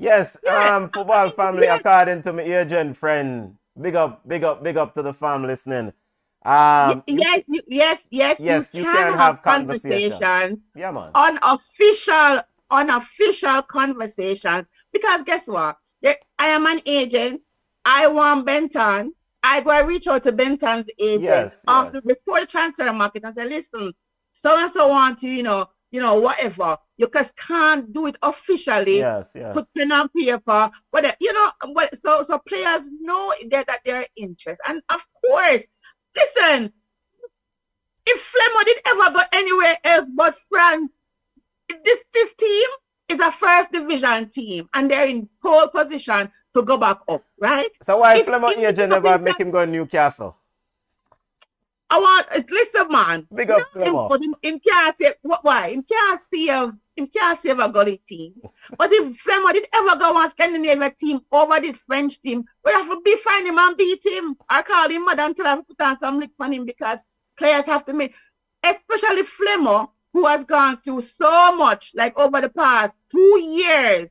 Yes, football family, according to my agent friend. Big up to the fam listening. Yes, you can have conversations. Yeah, man. Unofficial conversations. Because guess what? I am an agent. I want Benton. I go reach out to Benton's agent before the transfer market and say, listen, so and so want to, whatever. You just can't do it officially. Yes. Put pen on paper. But so players know that they're interested. And of course, listen, if Flemo did ever go anywhere else but France, this team is a first division team and they're in pole position to go back up, right? So why Flemo agent never make him go to Newcastle? Listen, man. Big up Flemo. Him can't say why. Him can't save a gully team. But if Flemo did ever go on Scandinavia team over this French team, we have to find him and beat him. I call him mother until I put on some lick on him because players have to make, especially Flemo, who has gone through so much, like over the past 2 years.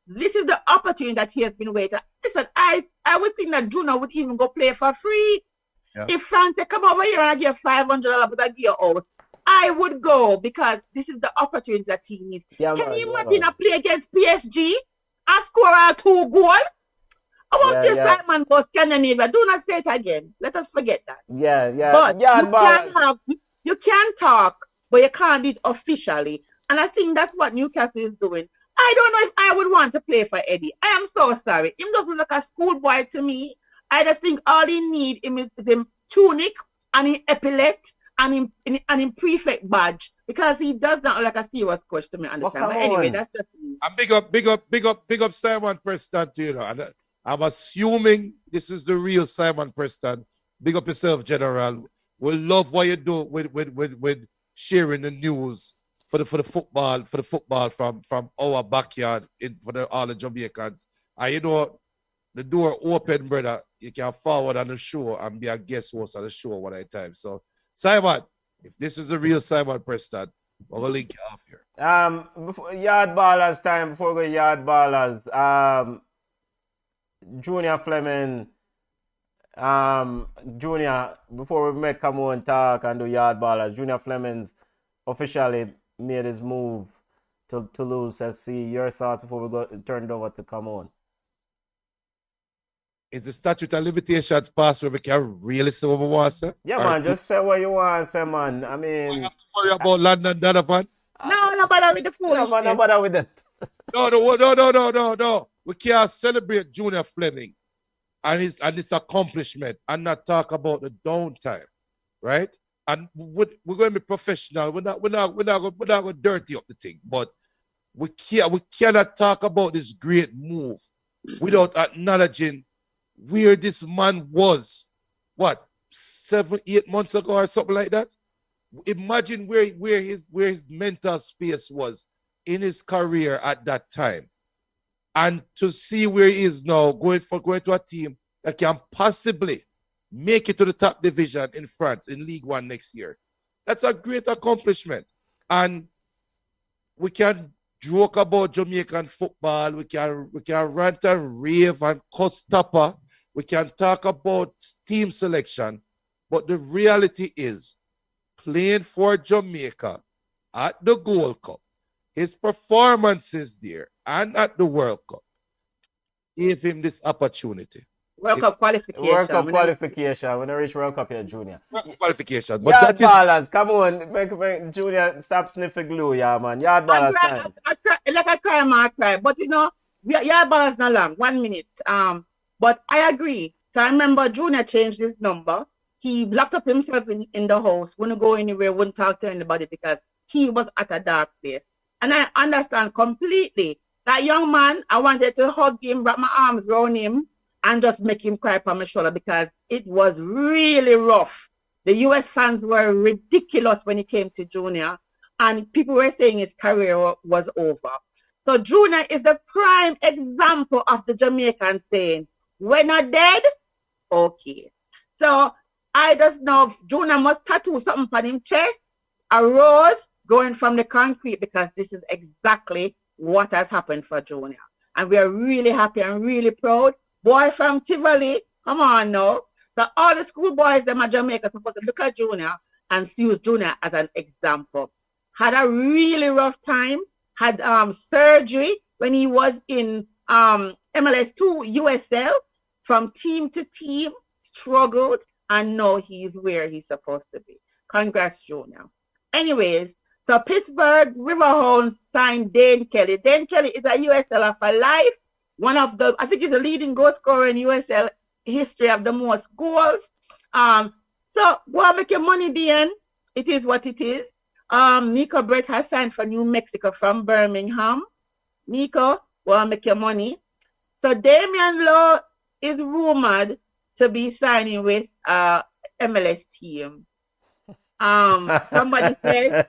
This is the opportunity that he has been waiting. Listen, I would think that Juno would even go play for free. Yeah. If France come over here and I give $500 but I give you house, I would go because this is the opportunity that he needs. Yeah, Can you imagine a play against PSG and score 2 goals? I want this Simon for Scandinavia. Do not say it again. Let us forget that. But you can talk, but you can't do it officially. And I think that's what Newcastle is doing. I don't know if I would want to play for Eddie. I am so sorry. Him doesn't look like a schoolboy to me. I just think all he need is him tunic and him epaulet and him prefect badge because he does not look like a serious coach to me. But anyway, that's just me. And big up Simon Preston to you. And I'm assuming this is the real Simon Preston. Big up yourself, General. We love what you do with sharing the news for the football from our backyard for all the Jamaicans. And the door open, brother. You can forward on the show and be a guest host on the show one at a time. So, Simon, if this is the real Simon Preston, we'll link you off here. Before yard ballers time, before we go yard ballers, Junior Fleming, Junior, before we make come on talk and do yard ballers, Junior Fleming's officially made his move to Toulouse SC. Your thoughts before we go turn it over to come on? Is the statute of limitations passed where we can really say what we want to say? Yeah, man, just say what you want to say, man. I mean, we have to worry about London Donovan. No bother with the foolishness. No bother with that. No. We can't celebrate Junior Fleming and his accomplishment and not talk about the downtime, right? And we're going to be professional. We're not going to dirty up the thing, but we cannot talk about this great move without acknowledging where this man was, 7-8 months ago or something like that. Imagine where his mental space was in his career at that time, and to see where he is now, going to a team that can possibly make it to the top division in France in League One next year. That's a great accomplishment, and we can joke about Jamaican football. We can rant and rave and cuss Tapper. We can talk about team selection, but the reality is, playing for Jamaica at the Gold Cup, his performances there and at the World Cup gave him this opportunity. World Cup qualification. World Cup qualification. When I reach World Cup here, Junior. World Cup qualification. But Yard ballers, come on. Make Junior stop sniffing glue, yeah, man. Yard ballers time. I cry. But yard ballers not long. 1 minute. But I agree. So I remember Junior changed his number. He locked up himself in the house, wouldn't go anywhere, wouldn't talk to anybody because he was at a dark place. And I understand completely. That young man, I wanted to hug him, wrap my arms around him, and just make him cry on my shoulder because it was really rough. The US fans were ridiculous when it came to Junior, and people were saying his career was over. So Junior is the prime example of the Jamaican saying, we're not dead? Okay. So I just know Junior must tattoo something on his chest, a rose going from the concrete, because this is exactly what has happened for Junior. And we are really happy and really proud. Boy from Tivoli, come on now. So all the schoolboys them at Jamaica are supposed to look at Junior and use Junior as an example. Had a really rough time, had surgery when he was in MLS2 USL, from team to team, struggled, and now he's where he's supposed to be. Congrats, Junior. Anyways, so Pittsburgh Riverhounds signed Dane Kelly. Dane Kelly is a USLer for life. I think he's the leading goal scorer in USL history of the most goals. So go and make your money, Dane. It is what it is. Nico Brett has signed for New Mexico from Birmingham. Nico, go and make your money. So Damian Lowe is rumored to be signing with MLS team. Somebody says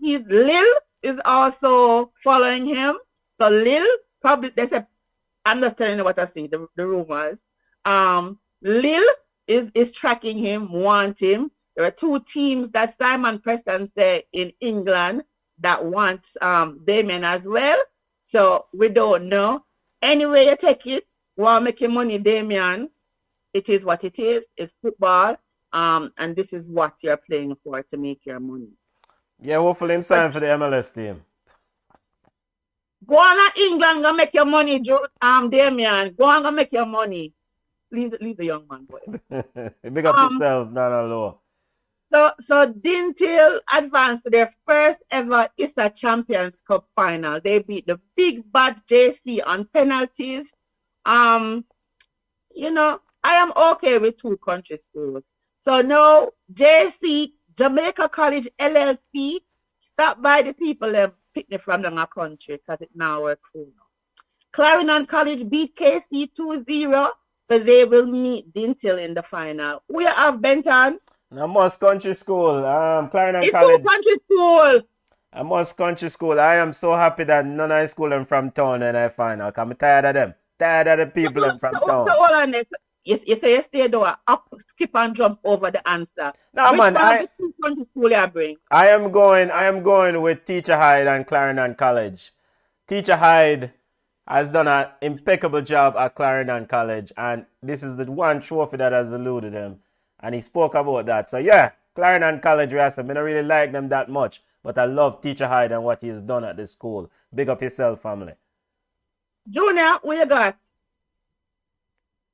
his Lille is also following him. So Lille probably, they said, I'm just telling you what I see, the rumors. Lille is tracking him, want him. There are 2 teams that Simon Preston said in England that want Damien as well. So we don't know. Anyway, you take it. While making money, Damien, it is what it is. It's football. And this is what you're playing for, to make your money. Yeah, hopefully him sign for the MLS team. Go on to England and make your money, Damien. Go on and make your money. Leave the young man, boy. Big up yourself, not alone. So Dintil advanced to their first ever ISA Champions Cup final. They beat the big bad JC on penalties. I am okay with 2 country schools. So now JC, Jamaica College LLC, stop by the people and pick me from the country because it now works cool now. Clarendon College beat KC 2-0, so they will meet Dintil in the final. We have Benton. Now, Moss Country School, Clarendon it's College. Country School. I must country school. I am so happy that none of the school them from town and I find out. I'm tired of them. Tired of the people them from town. Hold on this. You say you stay there, up, skip and jump over the answer. No Which man, one of the two country school you bring? I am going with Teacher Hyde and Clarendon College. Teacher Hyde has done an impeccable job at Clarendon College, and this is the one trophy that has eluded him. And he spoke about that. So yeah, Clarendon College, I don't really like them that much, but I love Teacher Hyde and what he has done at the school. Big up yourself, family. Junior, what you got?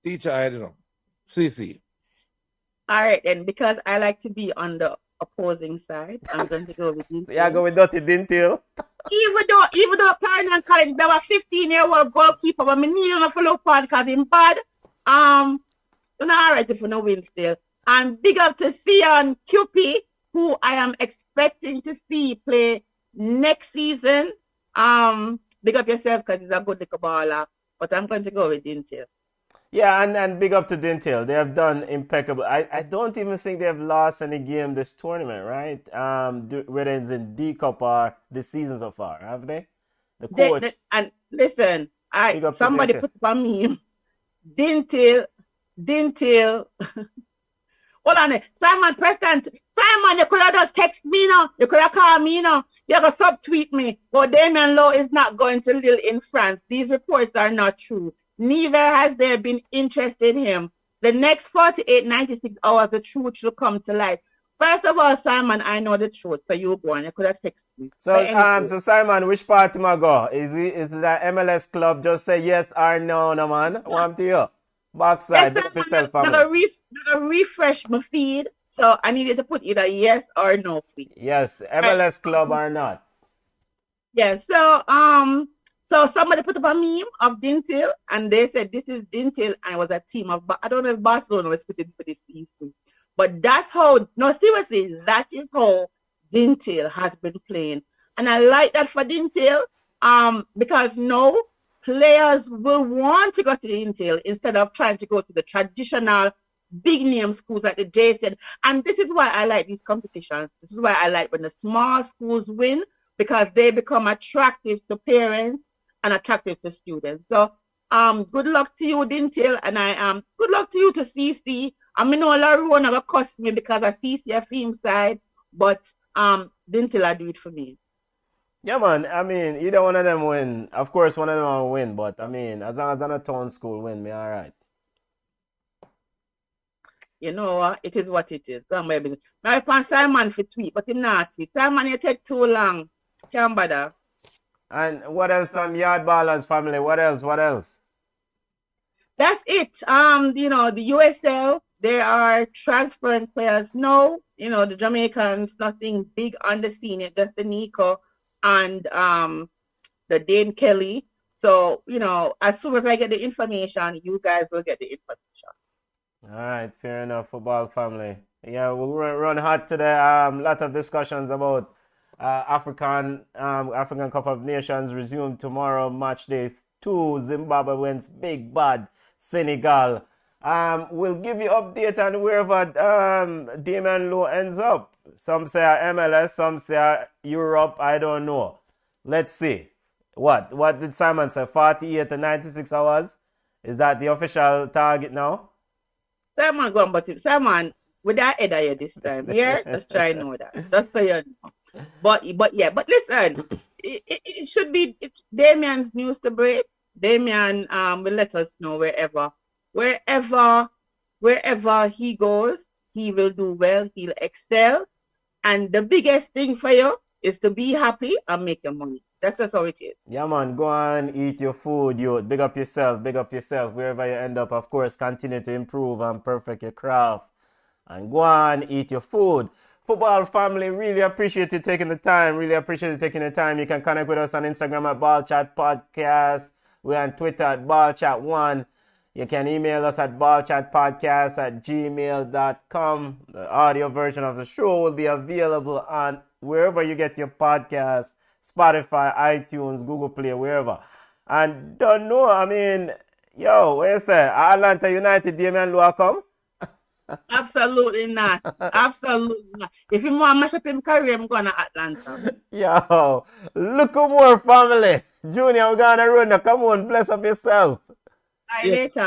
Teacher, I don't know. CC. All right, then, because I like to be on the opposing side, I'm going to go with you. Yeah, go with Dirty Dintil. Even though Clarendon College, there was 15-year-old goalkeeper, but I need him to follow up because he's bad. You're not all right if you no win still. And big up to Theo Hernandez, who I am expecting to see play next season. Big up yourself because he's a good little baller. But I'm going to go with Dintil. Yeah, and big up to Dintil. They have done impeccable. I don't even think they have lost any game this tournament, right? Whether it's in D Cup or this season so far, have they? The coach. And listen, somebody put up on me. Dintil. Hold on. Simon Preston. Simon, you could have just text me now. You could have called me now. You could subtweet me. But Damien Lowe is not going to Lille in France. These reports are not true. Neither has there been interest in him. The next 48, 96 hours, the truth should come to light. First of all, Simon, I know the truth, so you go on. You could have texted me. So Simon, which part am I go? Is that MLS club just say yes or no, man? Want to you? Backside, yes, yourself, I'm gonna refresh my feed, so I needed to put either yes or no, please. Yes, MLS club or not. Yeah, so somebody put up a meme of Dintil, and they said this is Dintil, and it was a team of, I don't know if Barcelona was put in for this season, but that's how, no, seriously, that is how Dintil has been playing. And I like that for Dintil, because no players will want to go to Dintil instead of trying to go to the traditional big name schools like the JSN. And this is why I like these competitions. This is why I like when the small schools win, because they become attractive to parents and attractive to students. So good luck to you, Dintil, and good luck to you to CC. I mean, no, Larona will cost me because I CC a film side, but Dintil I do it for me. Yeah, man. I mean, either one of them win. Of course, one of them will win, but I mean, as long as they're not town school win, me all right. You know what? It is what it is. Go on, my business. Now, I find Simon for tweet, but him not tweet. Simon, you take too long. Can't bother. And what else on Yard Ballers family? What else? That's it. The USL, they are transferring players. No, the Jamaicans, nothing big on the scene. It's just the Nico and the Dane Kelly. So, as soon as I get the information, you guys will get the information. All right, fair enough, football family. Yeah, we'll run hot today. Lot of discussions about African Cup of Nations resume tomorrow. Match day 2. Zimbabwe wins big bad Senegal. We'll give you update on wherever Damien Lowe ends up. Some say MLS, some say Europe. I don't know. Let's see. What did Simon say? 48 to 96 hours? Is that the official target now? Simon going, but Simon, with that head of you this time, yeah, just try to know that. Just so you know. But listen, it should be Damien's news to break. Damien will let us know wherever he goes, he will do well, he'll excel. And the biggest thing for you is to be happy and make your money. That's just how it is. Yeah, man. Go on, eat your food, you. Big up yourself. Wherever you end up, of course, continue to improve and perfect your craft. And go on, eat your food. Football family, really appreciate you taking the time. You can connect with us on Instagram at Ball Chat Podcast. We're on Twitter at BallChat1. You can email us at ballchatpodcast@gmail.com. The audio version of the show will be available on wherever you get your podcasts. Spotify, iTunes, Google Play, wherever. And don't know, I mean, what you say? Atlanta United, Damien Lowe come? Absolutely not. Absolutely not. If you want to mash up his career, I'm going to Atlanta. Yo, look more family. Junior, we're going to run now. Come on, bless up yourself. Bye later.